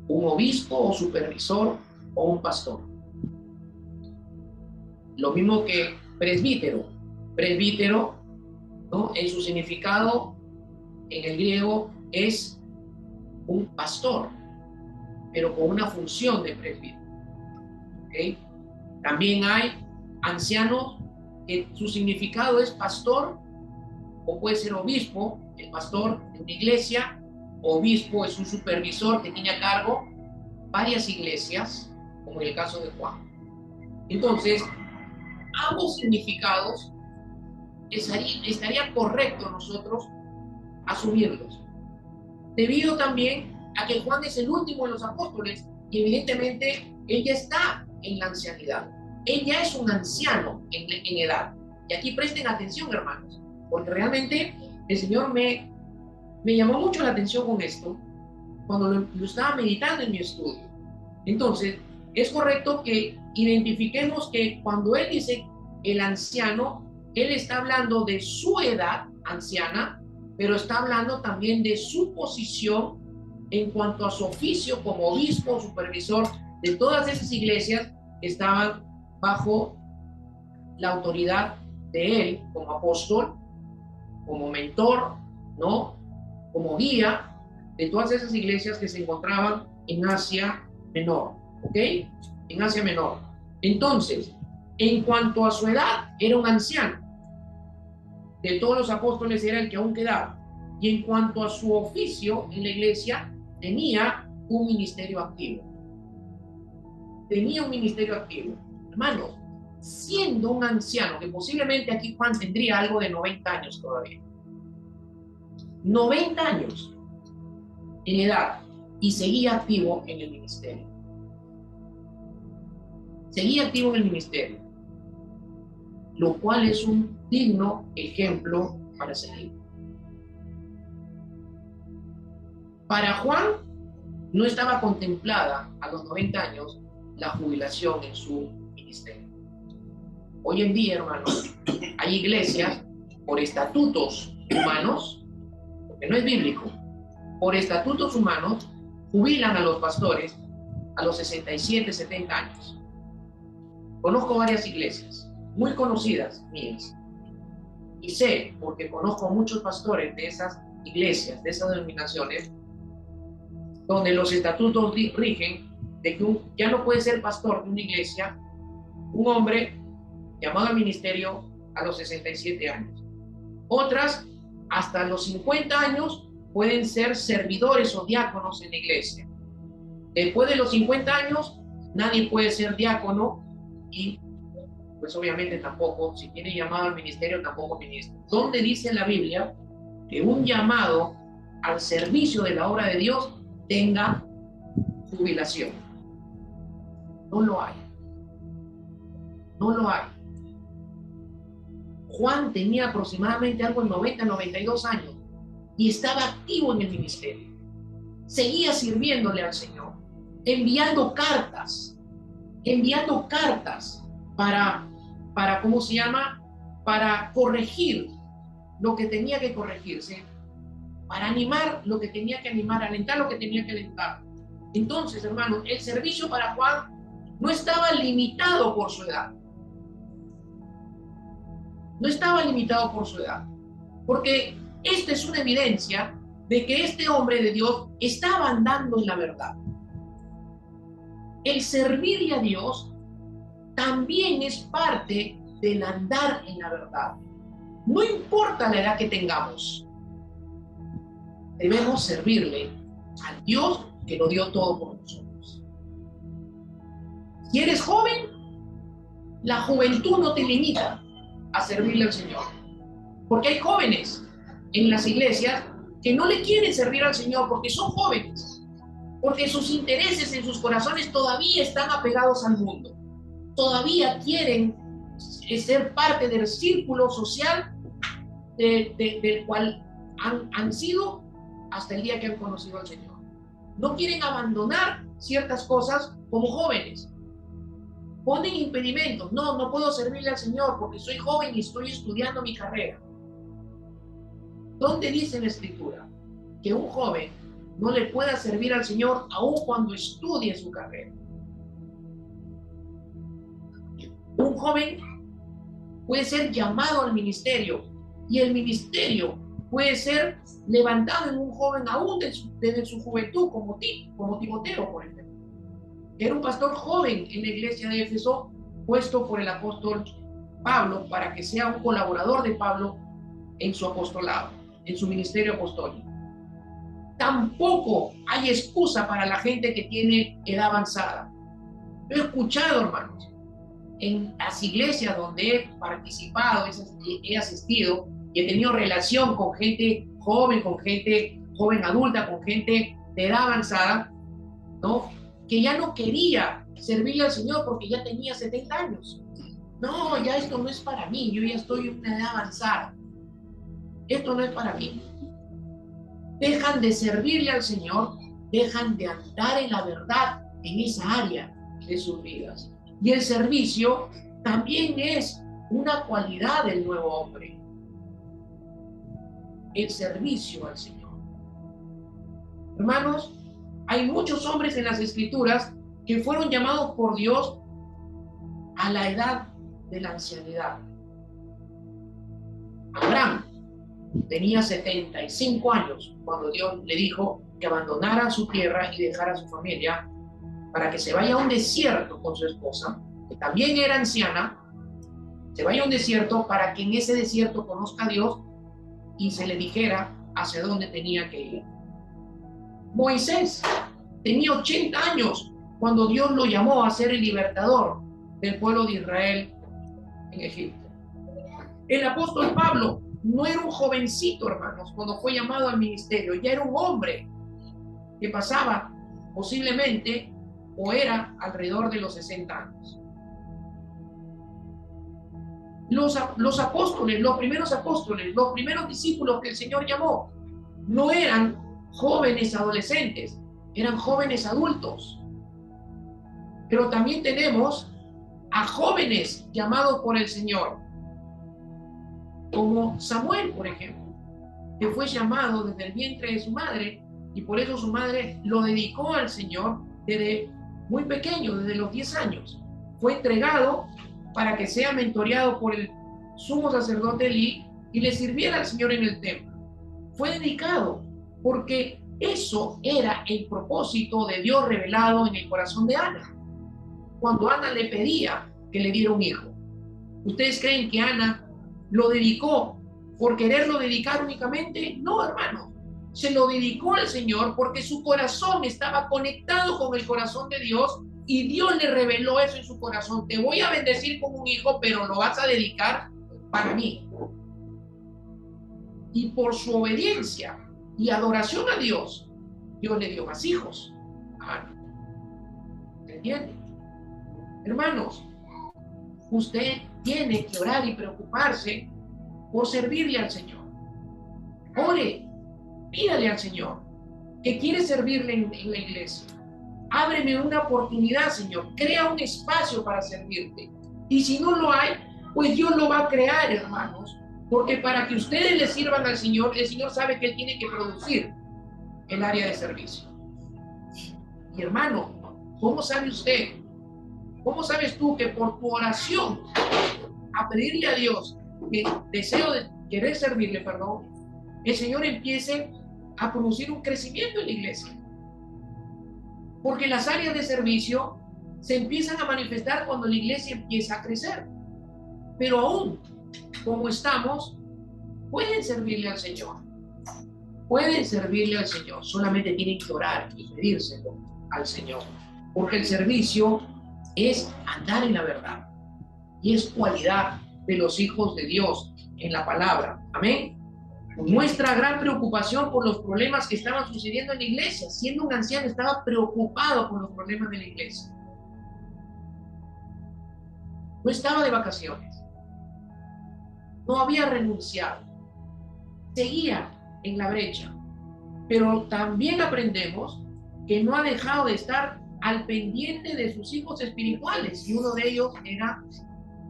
[SPEAKER 1] Un obispo o supervisor o un pastor. Lo mismo que presbítero. Presbítero, ¿no? En su significado en el griego es un pastor, pero con una función de presbítero. ¿Okay? También hay ancianos que su significado es pastor, o puede ser obispo, el pastor de una iglesia. Obispo es un supervisor que tiene a cargo varias iglesias, como en el caso de Juan. Entonces, ambos significados estaría correcto nosotros asumirlos, debido también a que Juan es el último de los apóstoles, y evidentemente él ya está en la ancianidad. Él ya es un anciano en edad. Y aquí presten atención, hermanos, porque realmente el Señor me llamó mucho la atención con esto cuando lo estaba meditando en mi estudio. Entonces, es correcto que identifiquemos que cuando Él dice el anciano, Él está hablando de su edad anciana, pero está hablando también de su posición en cuanto a su oficio como obispo, supervisor de todas esas iglesias que estaban bajo la autoridad de él como apóstol, como mentor, ¿no? Como guía de todas esas iglesias que se encontraban en Asia Menor, ¿ok? En Asia Menor. Entonces, en cuanto a su edad, era un anciano. De todos los apóstoles era el que aún quedaba. Y en cuanto a su oficio en la iglesia, tenía un ministerio activo. Tenía un ministerio activo. Hermanos, siendo un anciano, que posiblemente aquí Juan tendría algo de 90 años todavía. 90 años en edad, y seguía activo en el ministerio. Seguía activo en el ministerio, lo cual es un digno ejemplo para seguir. Para Juan no estaba contemplada a los 90 años la jubilación en su ministerio. Hoy en día, hermanos, hay iglesias por estatutos humanos, porque no es bíblico, por estatutos humanos jubilan a los pastores a los 67, 70 años. Conozco varias iglesias muy conocidas mías, y sé, porque conozco a muchos pastores de esas iglesias, de esas denominaciones, donde los estatutos rigen de que ya no puede ser pastor de una iglesia un hombre llamado al ministerio a los 67 años. Otras, hasta los 50 años, pueden ser servidores o diáconos en la iglesia. Después de los 50 años, nadie puede ser diácono, y pues obviamente tampoco, si tiene llamado al ministerio, tampoco ministro. ¿Dónde dice en la Biblia que un llamado al servicio de la obra de Dios tenga jubilación? No lo hay. No lo hay. Juan tenía aproximadamente algo en 90, 92 años, y estaba activo en el ministerio. Seguía sirviéndole al Señor, enviando cartas para ¿cómo se llama? Para corregir lo que tenía que corregirse, para animar lo que tenía que animar, alentar lo que tenía que alentar. Entonces, hermanos, el servicio para Juan no estaba limitado por su edad. No estaba limitado por su edad, porque esta es una evidencia de que este hombre de Dios estaba andando en la verdad. El servirle a Dios también es parte del andar en la verdad. No importa la edad que tengamos, debemos servirle al Dios que lo dio todo por nosotros. Si eres joven, la juventud no te limita a servirle al Señor. Porque hay jóvenes en las iglesias que no le quieren servir al Señor porque son jóvenes, porque sus intereses en sus corazones todavía están apegados al mundo, todavía quieren ser parte del círculo social del cual han sido hasta el día que han conocido al Señor. No quieren abandonar ciertas cosas como jóvenes. Ponen impedimentos. No puedo servirle al Señor porque soy joven y estoy estudiando mi carrera. ¿Dónde dice la Escritura que un joven no le pueda servir al Señor aun cuando estudie su carrera? Un joven puede ser llamado al ministerio y el ministerio puede ser levantado en un joven aún desde su juventud, como Timoteo, por ejemplo. Era un pastor joven en la iglesia de Éfeso, puesto por el apóstol Pablo para que sea un colaborador de Pablo en su apostolado, en su ministerio apostólico. Tampoco hay excusa para la gente que tiene edad avanzada. Yo he escuchado, hermanos, en las iglesias donde he participado, he asistido y he tenido relación con gente joven adulta, con gente de edad avanzada, ¿no? Que ya no quería servirle al Señor porque ya tenía 70 años. No, ya esto no es para mí, yo ya estoy en una edad avanzada. Esto no es para mí. Dejan de servirle al Señor, dejan de andar en la verdad en esa área de sus vidas. Y el servicio también es una cualidad del nuevo hombre. El servicio al Señor. Hermanos, hay muchos hombres en las Escrituras que fueron llamados por Dios a la edad de la ancianidad. Abraham tenía 75 años cuando Dios le dijo que abandonara su tierra y dejara su familia para que se vaya a un desierto con su esposa, que también era anciana, se vaya a un desierto para que en ese desierto conozca a Dios y se le dijera hacia dónde tenía que ir. Moisés tenía 80 años cuando Dios lo llamó a ser el libertador del pueblo de Israel en Egipto. El apóstol Pablo no era un jovencito, hermanos, cuando fue llamado al ministerio, ya era un hombre que pasaba posiblemente o era alrededor de los 60 años. Los apóstoles, los primeros discípulos que el Señor llamó, no eran jóvenes adolescentes, eran jóvenes adultos. Pero también tenemos a jóvenes llamados por el Señor, como Samuel, por ejemplo, que fue llamado desde el vientre de su madre y por eso su madre lo dedicó al Señor desde muy pequeño, desde los 10 años. Fue entregado para que sea mentoreado por el sumo sacerdote Elí y le sirviera al Señor en el templo. Fue dedicado porque eso era el propósito de Dios revelado en el corazón de Ana. Cuando Ana le pedía que le diera un hijo. ¿Ustedes creen que Ana lo dedicó por quererlo dedicar únicamente? No, hermano. Se lo dedicó al Señor porque su corazón estaba conectado con el corazón de Dios y Dios le reveló eso en su corazón. Te voy a bendecir con un hijo, pero lo vas a dedicar para mí. Y por su obediencia y adoración a Dios, Dios le dio más hijos a Ana. ¿Entienden? Hermanos, usted tiene que orar y preocuparse por servirle al Señor. Ore, Pídale al Señor que quiere servirle en la iglesia. Ábreme una oportunidad, Señor. Crea un espacio para servirte. Y si no lo hay, pues Dios lo va a crear, hermanos. Porque para que ustedes le sirvan al Señor, el Señor sabe que Él tiene que producir el área de servicio. Y hermano, ¿cómo sabe usted? ¿Cómo sabes tú que por tu oración, a pedirle a Dios que deseo de querer servirle, perdón, el Señor empiece a producir un crecimiento en la iglesia? Porque las áreas de servicio se empiezan a manifestar cuando la iglesia empieza a crecer. Pero aún como estamos, pueden servirle al Señor. Pueden servirle al Señor. Solamente tienen que orar y pedírselo al Señor. Porque el servicio es andar en la verdad. Y es cualidad de los hijos de Dios en la palabra. Amén. Muestra gran preocupación por los problemas que estaban sucediendo en la iglesia. Siendo un anciano, estaba preocupado por los problemas de la iglesia. No estaba de vacaciones. No había renunciado. Seguía en la brecha. Pero también aprendemos que no ha dejado de estar al pendiente de sus hijos espirituales. Y uno de ellos era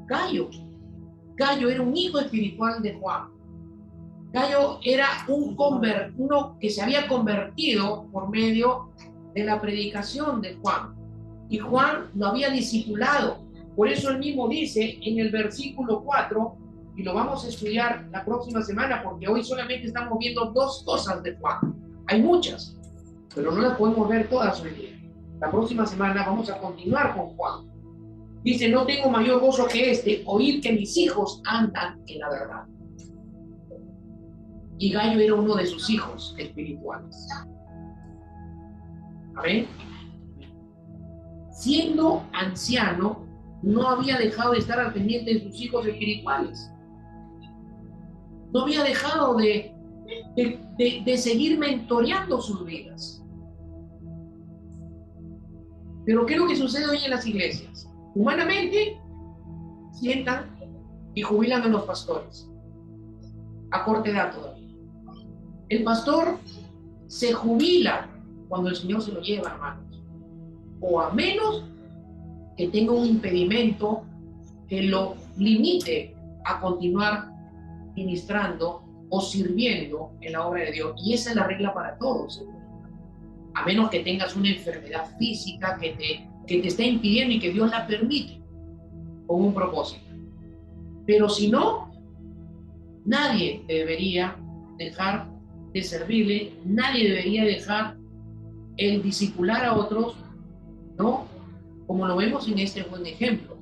[SPEAKER 1] Gallo. Gallo era un hijo espiritual de Juan. Gallo era uno que se había convertido por medio de la predicación de Juan. Y Juan lo había discipulado. Por eso él mismo dice en el versículo 4, y lo vamos a estudiar la próxima semana, porque hoy solamente estamos viendo 2 cosas de Juan. Hay muchas, pero no las podemos ver todas hoy día. La próxima semana vamos a continuar con Juan. Dice, no tengo mayor gozo que este, oír que mis hijos andan en la verdad. Y Gallo era uno de sus hijos espirituales. Amén. Siendo anciano, no había dejado de estar al pendiente de sus hijos espirituales. No había dejado de seguir mentoreando sus vidas. Pero ¿qué es lo que sucede hoy en las iglesias? Humanamente, sientan y jubilan a los pastores a corta edad todavía. El pastor se jubila cuando el Señor se lo lleva, hermanos. O a menos que tenga un impedimento que lo limite a continuar ministrando o sirviendo en la obra de Dios. Y esa es la regla para todos. A menos que tengas una enfermedad física que te esté impidiendo y que Dios la permite con un propósito. Pero si no, nadie debería dejar de servirle, nadie debería dejar el discipular a otros, ¿no? Como lo vemos en este buen ejemplo.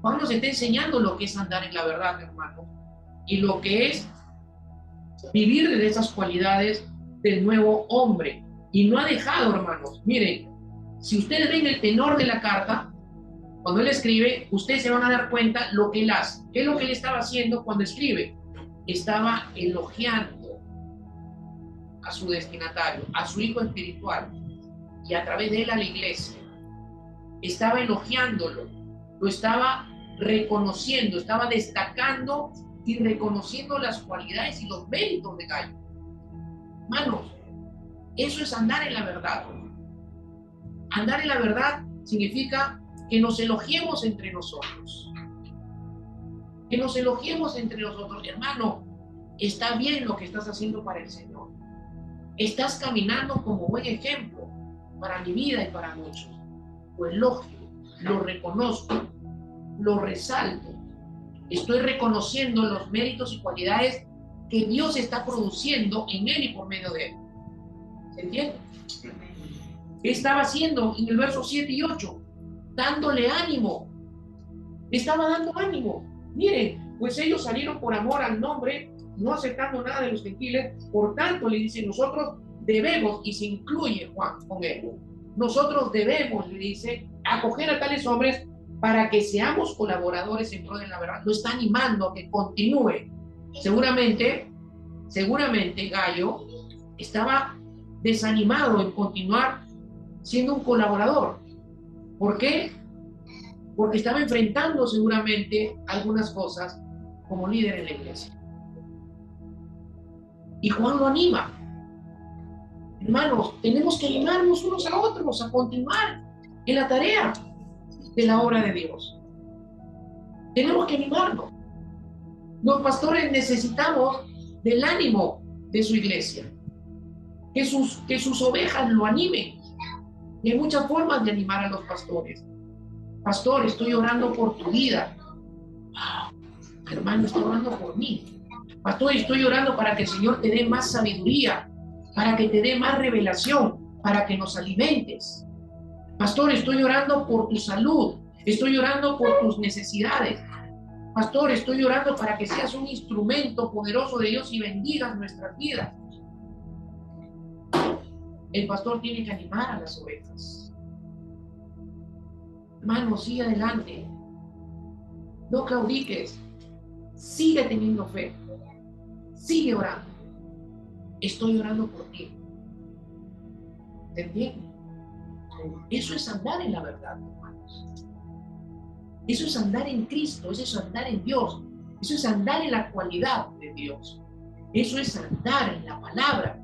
[SPEAKER 1] Juan nos está enseñando lo que es andar en la verdad, hermano, y lo que es vivir de esas cualidades del nuevo hombre. Y no ha dejado, hermanos, miren, si ustedes ven el tenor de la carta, cuando él escribe, ustedes se van a dar cuenta lo que él hace. ¿Qué es lo que él estaba haciendo cuando escribe? Estaba elogiando a su destinatario, a su hijo espiritual, y a través de él a la iglesia. Estaba elogiándolo, lo estaba reconociendo, estaba destacando y reconociendo las cualidades y los méritos de Gallo. Hermanos, eso es andar en la verdad. Andar en la verdad significa que nos elogiemos entre nosotros. Que nos elogiemos entre nosotros. Hermano, está bien lo que estás haciendo para el Señor. Estás caminando como buen ejemplo para mi vida y para muchos. Lo elogio, lo reconozco, lo resalto. Estoy reconociendo los méritos y cualidades que Dios está produciendo en él y por medio de él. ¿Se entiende? ¿Qué estaba haciendo en el verso 7 y 8? Dándole ánimo. Estaba dando ánimo. Miren, pues ellos salieron por amor al nombre, no aceptando nada de los gentiles. Por tanto, le dice, nosotros debemos, y se incluye Juan con él, nosotros debemos, le dice, acoger a tales hombres para que seamos colaboradores en pro de la verdad. Lo está animando a que continúe. Seguramente Gallo estaba desanimado en continuar siendo un colaborador. ¿Por qué? Porque estaba enfrentando seguramente algunas cosas como líder en la iglesia. Y Juan lo anima. Hermanos, tenemos que animarnos unos a otros a continuar en la tarea de la obra de Dios. Tenemos que animarnos. Los pastores necesitamos del ánimo de su iglesia. Que sus ovejas lo animen. Y hay muchas formas de animar a los pastores. Pastor, estoy orando por tu vida. Hermano, estoy orando por mí. Pastor, estoy orando para que el Señor te dé más sabiduría, para que te dé más revelación, para que nos alimentes. Pastor, estoy orando por tu salud, estoy orando por tus necesidades. Pastor, estoy orando para que seas un instrumento poderoso de Dios y bendigas nuestras vidas. El pastor tiene que animar a las ovejas. Hermano, sigue adelante. No claudiques. Sigue teniendo fe. Sigue orando. Estoy orando por ti. ¿Te entiendes? Eso es andar en la verdad, hermanos. Eso es andar en Cristo. Eso es andar en Dios. Eso es andar en la cualidad de Dios. Eso es andar en la palabra.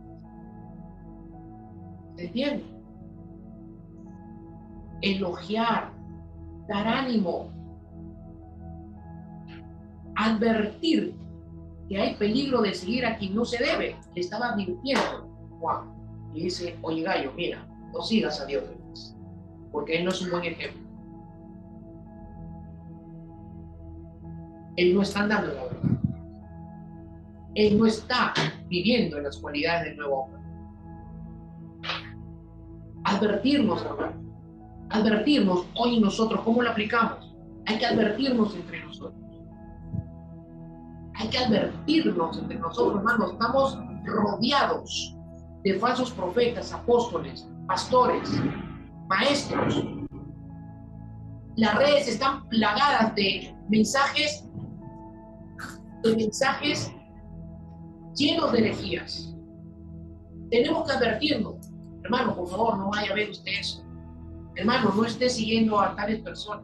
[SPEAKER 1] ¿Se entiende? Elogiar, dar ánimo, advertir que hay peligro de seguir a quien no se debe. Le estaba advirtiendo Juan y dice: oye gallo, mira, no sigas a Dios, porque él no es un buen ejemplo. Él no está andando la verdad. Él no está viviendo en las cualidades del nuevo hombre. Advertirnos, hermano. Advertirnos hoy nosotros. ¿Cómo lo aplicamos? Hay que advertirnos entre nosotros. Hay que advertirnos entre nosotros, hermanos. Estamos rodeados de falsos profetas, apóstoles, pastores, maestros. Las redes están plagadas de mensajes llenos de herejías. Tenemos que advertirnos. Hermano, por favor, no vaya a ver usted eso. Hermano, no esté siguiendo a tales personas.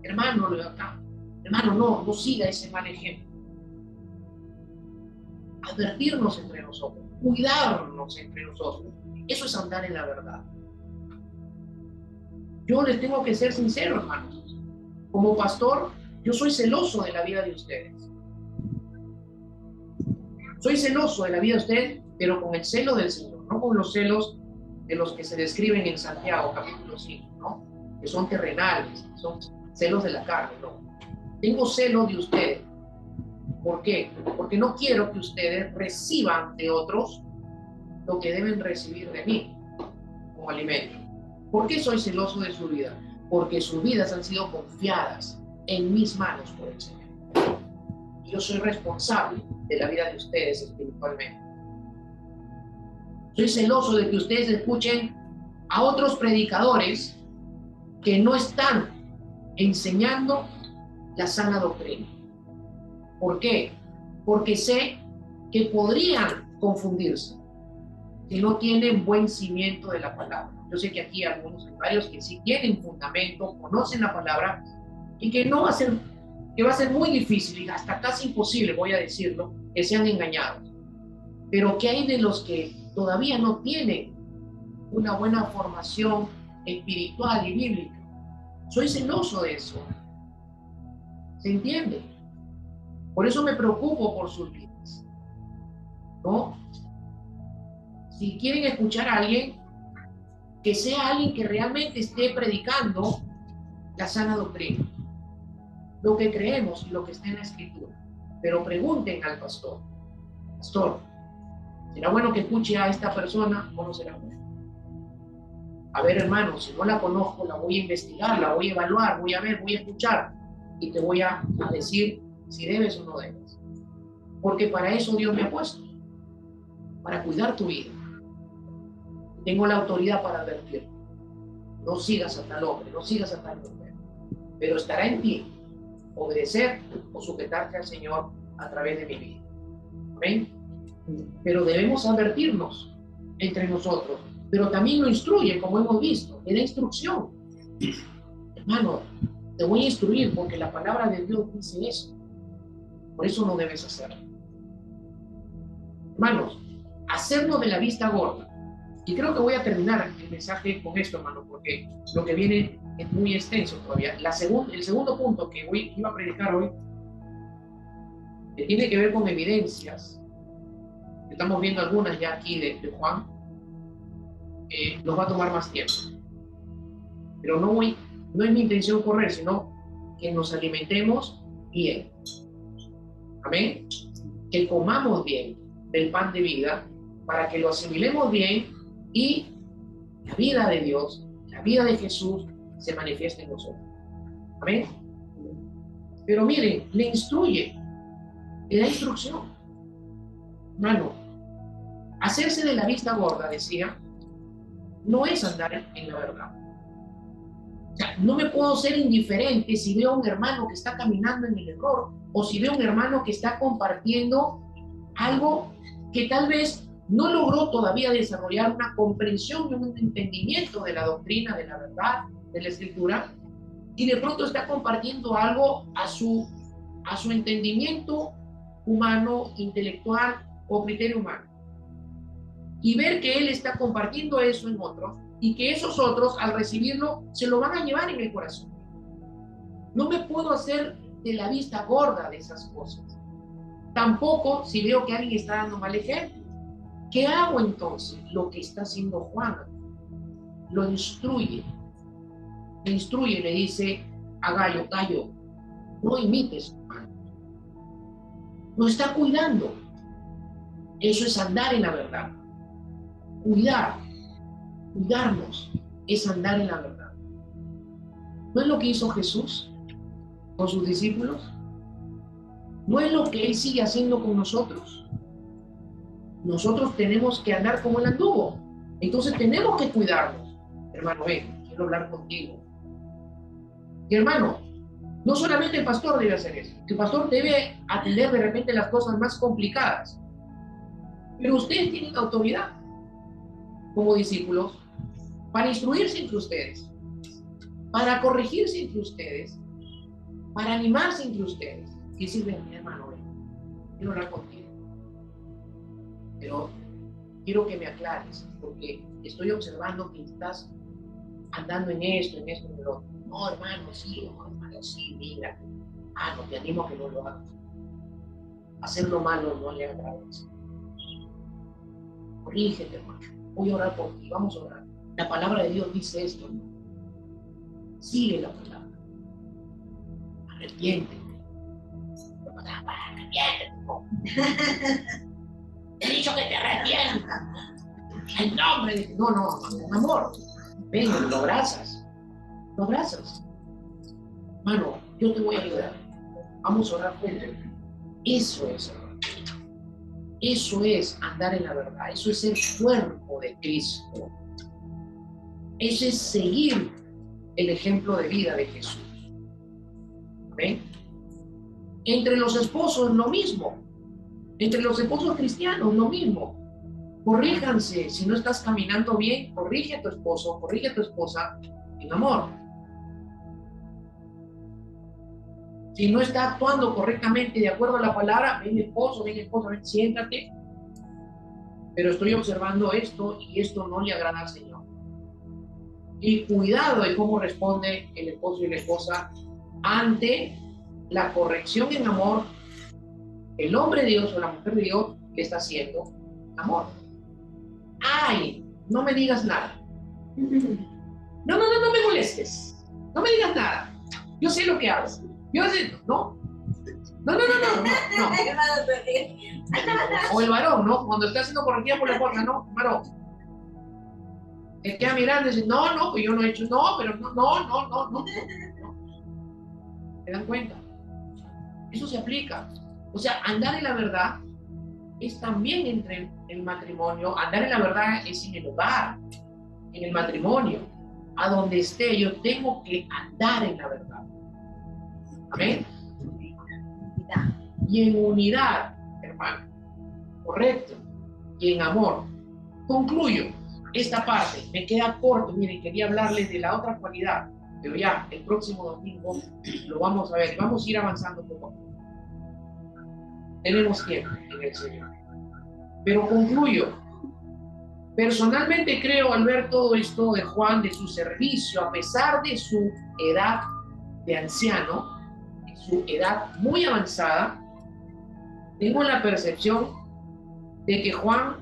[SPEAKER 1] Hermano, no siga ese mal ejemplo. Advertirnos entre nosotros, cuidarnos entre nosotros. Eso es andar en la verdad. Yo les tengo que ser sincero, hermanos. Como pastor, yo soy celoso de la vida de ustedes. Soy celoso de la vida de ustedes, pero con el celo del Señor, no con los celos de los que se describen en Santiago, capítulo 5, ¿no? Que son terrenales, son celos de la carne, ¿no? Tengo celo de ustedes. ¿Por qué? Porque no quiero que ustedes reciban de otros lo que deben recibir de mí como alimento. ¿Por qué soy celoso de su vida? Porque sus vidas han sido confiadas en mis manos por el Señor. Y yo soy responsable de la vida de ustedes espiritualmente. Soy celoso de que ustedes escuchen a otros predicadores que no están enseñando la sana doctrina. ¿Por qué? Porque sé que podrían confundirse si no tienen buen cimiento de la palabra. Yo sé que aquí hay varios que sí tienen fundamento, conocen la palabra y que va a ser muy difícil y hasta casi imposible, voy a decirlo, que sean engañados. Pero ¿qué hay de los que todavía no tienen una buena formación espiritual y bíblica? Soy celoso de eso. ¿Se entiende? Por eso me preocupo por sus vidas, ¿no? Si quieren escuchar a alguien, que sea alguien que realmente esté predicando la sana doctrina, lo que creemos y lo que está en la Escritura. Pero pregunten al pastor: pastor, ¿será bueno que escuche a esta persona o no será bueno? A ver, hermano, si no la conozco, la voy a investigar, la voy a evaluar, voy a ver, voy a escuchar y te voy a decir si debes o no debes. Porque para eso Dios me ha puesto, para cuidar tu vida. Tengo la autoridad para advertir. No sigas a tal hombre, no sigas a tal mujer. Pero estará en ti obedecer o sujetarte al Señor a través de mi vida. ¿Amén? Pero debemos advertirnos entre nosotros. Pero también lo instruye, como hemos visto, le da instrucción. Hermano, te voy a instruir porque la palabra de Dios dice eso. Por eso no debes hacerlo. Hermanos, hacernos de la vista gorda. Y creo que voy a terminar el mensaje con esto, hermano, porque lo que viene es muy extenso todavía. El segundo punto que iba a predicar hoy, que tiene que ver con evidencias. Estamos viendo algunas ya aquí de Juan. Nos va a tomar más tiempo. Pero no es mi intención correr, sino que nos alimentemos bien. Amén. Que comamos bien del pan de vida para que lo asimilemos bien y la vida de Dios, la vida de Jesús se manifieste en nosotros. Amén. Pero miren, le instruye, le da instrucción. Hermano, hacerse de la vista gorda, decía, no es andar en la verdad. O sea, no me puedo ser indiferente si veo a un hermano que está caminando en el error o si veo a un hermano que está compartiendo algo que tal vez no logró todavía desarrollar una comprensión y un entendimiento de la doctrina, de la verdad, de la escritura, y de pronto está compartiendo algo a su entendimiento humano, intelectual o criterio humano. Y ver que él está compartiendo eso en otros y que esos otros al recibirlo se lo van a llevar en el corazón. No me puedo hacer de la vista gorda de esas cosas. Tampoco si veo que alguien está dando mal ejemplo. ¿Qué hago entonces? Lo que está haciendo Juan. Lo instruye. Le instruye, le dice a Gallo, no imites, hermano. Lo está cuidando. Eso es andar en la verdad. Cuidarnos es andar en la verdad. ¿No es lo que hizo Jesús con sus discípulos? ¿No es lo que Él sigue haciendo con nosotros? Nosotros tenemos que andar como Él anduvo. Entonces tenemos que cuidarnos. Hermano, ven, quiero hablar contigo. Y hermano, no solamente el pastor debe hacer eso. El pastor debe atender de repente las cosas más complicadas. Pero ustedes tienen autoridad como discípulos para instruirse entre ustedes, para corregirse entre ustedes, para animarse entre ustedes. Y decirle, mi hermano, ven, quiero hablar contigo. Pero quiero que me aclares, porque estoy observando que estás andando en esto, en el otro. No, hermano, sí, mira. No, te animo a que no lo hagas. Hacer lo malo no le agradece. Corrígete, hermano. Voy a orar por ti, vamos a orar. La palabra de Dios dice esto, ¿no? Sigue la palabra. Arrepiéntete. Arrepiéntete. Te he dicho que te arrepientas. En nombre de... No, con amor. Ven, lo abrazas. Lo abrazas. Hermano, yo te voy a ayudar. Vamos a orar juntos. Eso es, hermano. Eso es andar en la verdad. Eso es el cuerpo de Cristo. Eso es seguir el ejemplo de vida de Jesús. ¿Ven? Entre los esposos lo mismo. Entre los esposos cristianos lo mismo. Corríjanse. Si no estás caminando bien, corrige a tu esposo, corrige a tu esposa en amor. Si no está actuando correctamente de acuerdo a la palabra, ven esposo, ven, siéntate. Pero estoy observando esto y esto no le agrada al Señor. Y cuidado de cómo responde el esposo y la esposa ante la corrección en amor el hombre de Dios o la mujer de Dios le está haciendo amor. Ay, no me digas nada. No me molestes. No me digas nada. Yo sé lo que hago. Yo sé, no. No. O el varón, ¿no? Cuando está siendo corregida por la esposa, ¿no? Varón. Él queda mirando y dice, no, pues yo no he hecho, no, pero no. ¿Se dan cuenta? Eso se aplica. O sea, andar en la verdad es también entre el matrimonio. Andar en la verdad es en el hogar, en el matrimonio. A donde esté, yo tengo que andar en la verdad. Amén. Y en unidad, hermano. Correcto. Y en amor. Concluyo esta parte. Me queda corto. Miren, quería hablarles de la otra cualidad. Pero ya, el próximo domingo lo vamos a ver. Vamos a ir avanzando poco a poco. Tenemos tiempo en el Señor. Pero concluyo. Personalmente creo, al ver todo esto de Juan, de su servicio, a pesar de su edad de anciano, de su edad muy avanzada, tengo la percepción de que Juan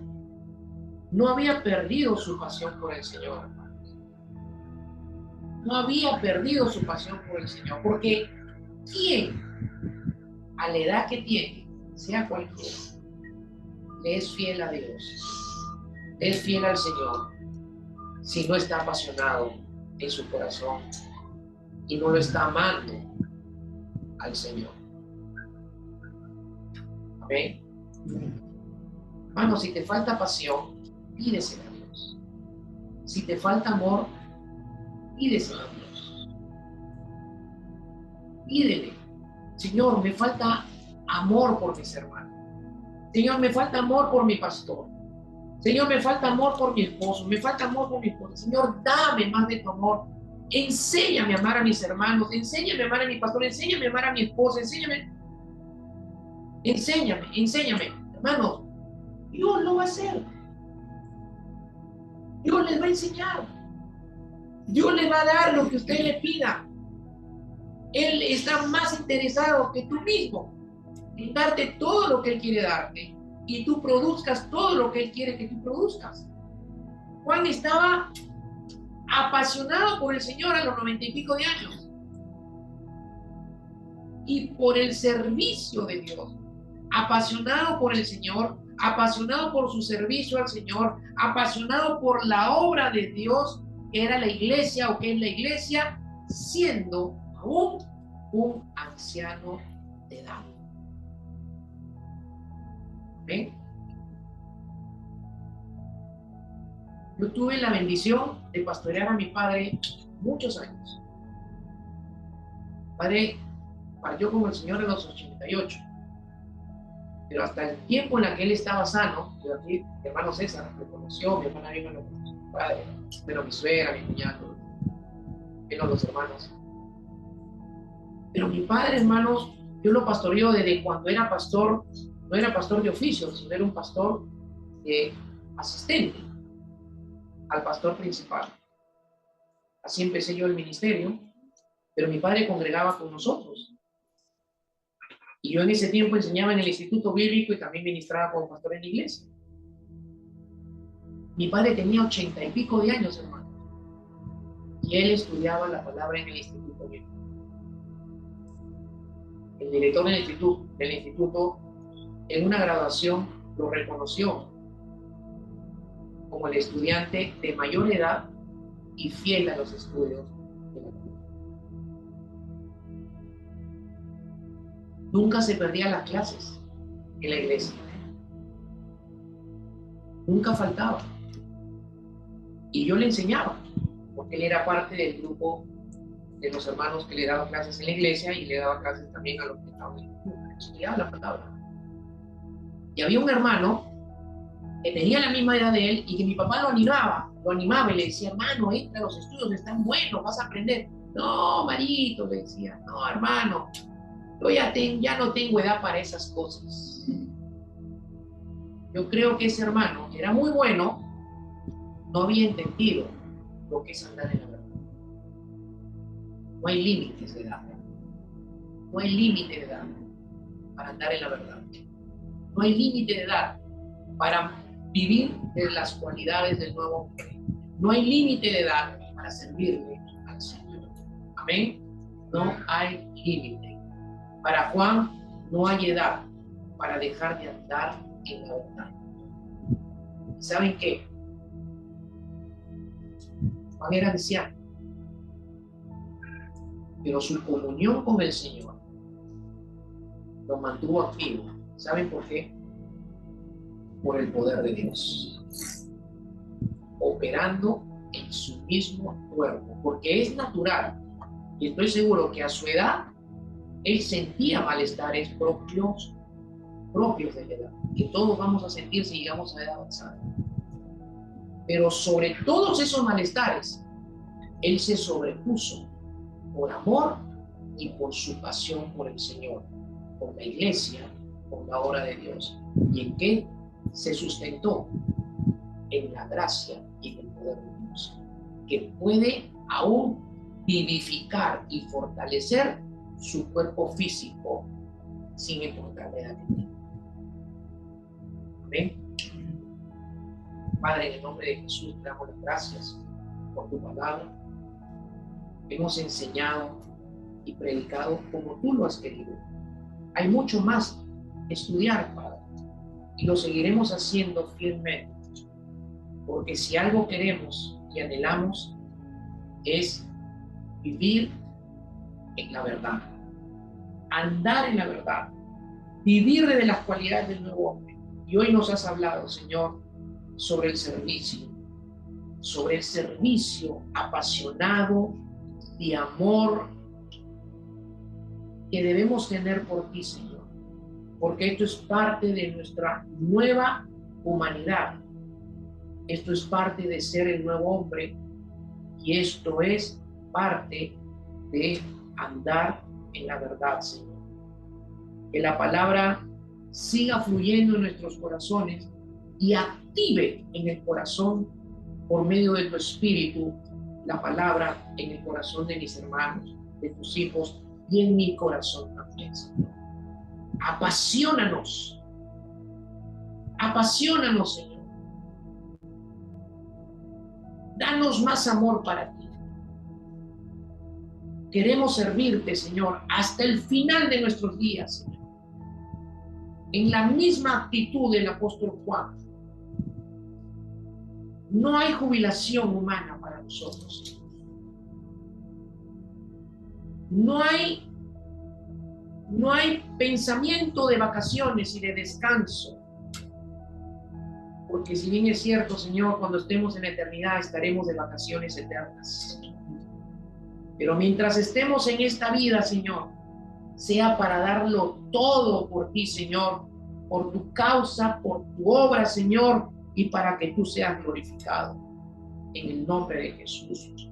[SPEAKER 1] no había perdido su pasión por el Señor. No había perdido su pasión por el Señor, porque ¿quién, a la edad que tiene, sea cualquiera, le es fiel a Dios, le es fiel al Señor, si no está apasionado en su corazón y no lo está amando al Señor? Amén. Hermano, si te falta pasión, pídesela a Dios. Si te falta amor, pídesela a Dios. Pídele: Señor, me falta amor por mis hermanos. Señor, me falta amor por mi pastor. Señor, me falta amor por mi esposo. Me falta amor por mi esposa. Señor, dame más de tu amor. Enséñame a amar a mis hermanos. Enséñame a amar a mi pastor. Enséñame a amar a mi esposa. Enséñame. Hermano, Dios lo va a hacer. Dios les va a enseñar. Dios les va a dar lo que usted le pida. Él está más interesado que tú mismo en darte todo lo que Él quiere darte y tú produzcas todo lo que Él quiere que tú produzcas. Juan estaba apasionado por el Señor a los 90 y pico de años y por el servicio de Dios. Apasionado por el Señor, apasionado por su servicio al Señor, apasionado por la obra de Dios, que era la iglesia o que es la iglesia, siendo aún un anciano de edad. ¿Ven? Yo tuve la bendición de pastorear a mi padre muchos años. Mi padre partió con el Señor en los 88. Pero hasta el tiempo en el que él estaba sano, yo aquí, mi hermano César lo conoció, mi hermana vino lo conoció, mi padre, pero mi suegra, mi cuñado, vino los hermanos. Pero mi padre, hermanos, yo lo pastoreó desde cuando era pastor, no era pastor de oficio, sino era un pastor asistente al pastor principal. Así empecé yo el ministerio, pero mi padre congregaba con nosotros. Y yo en ese tiempo enseñaba en el Instituto Bíblico y también ministraba como pastor en la iglesia. Mi padre tenía 80 y pico de años, hermano. Y él estudiaba la palabra en el Instituto Bíblico. El director del instituto, en una graduación, lo reconoció como el estudiante de mayor edad y fiel a los estudios de la vida. Nunca se perdía las clases en la iglesia. Nunca faltaba. Y yo le enseñaba, porque él era parte del grupo de los hermanos que le daban clases en la iglesia y le daba clases también a los que estaban en el grupo. Estudiaba la palabra. Y había un hermano que tenía la misma edad de él y que mi papá lo animaba y le decía: hermano, entra, los estudios están buenos, vas a aprender. No, Marito, le decía, no, hermano, yo ya no tengo edad para esas cosas. Yo creo que ese hermano, que era muy bueno, no había entendido lo que es andar en la verdad. No hay límites de edad. No hay límite de edad para andar en la verdad. No hay límite de edad para vivir de las cualidades del nuevo hombre. No hay límite de edad para servirle al Señor. Amén. No hay límite. Para Juan no hay edad para dejar de andar en la verdad. ¿Saben qué? Juan era anciano, pero su comunión con el Señor lo mantuvo activo. ¿Saben por qué? Por el poder de Dios, operando en su mismo cuerpo, porque es natural, y estoy seguro que a su edad él sentía malestares propios de la edad, que todos vamos a sentir si llegamos a edad avanzada. Pero sobre todos esos malestares, él se sobrepuso por amor y por su pasión por el Señor, por la iglesia, por la obra de Dios. ¿Y en qué? se sustentó en la gracia y en el poder de Dios, que puede aún vivificar y fortalecer su cuerpo físico sin importar la edad que tenga. Amén. Padre, en el nombre de Jesús, te damos las gracias por tu palabra. Hemos enseñado y predicado como tú lo has querido. Hay mucho más que estudiar, Padre, y lo seguiremos haciendo fielmente, porque si algo queremos y anhelamos es vivir en la verdad, andar en la verdad, vivir de las cualidades del nuevo hombre. Y hoy nos has hablado, Señor, sobre el servicio apasionado de amor que debemos tener por ti, Señor, porque esto es parte de nuestra nueva humanidad. Esto es parte de ser el nuevo hombre y esto es parte de andar en la verdad, Señor. Que la palabra siga fluyendo en nuestros corazones y active en el corazón por medio de tu espíritu la palabra en el corazón de mis hermanos, de tus hijos y en mi corazón también, Señor. Apaciónanos, Señor. Danos más amor para ti. Queremos servirte, Señor, hasta el final de nuestros días, Señor. En la misma actitud del apóstol Juan. No hay jubilación humana para nosotros, Señor. No hay pensamiento de vacaciones y de descanso. Porque si bien es cierto, Señor, cuando estemos en la eternidad estaremos de vacaciones eternas. Pero mientras estemos en esta vida, Señor, sea para darlo todo por ti, Señor, por tu causa, por tu obra, Señor, y para que tú seas glorificado. En el nombre de Jesús.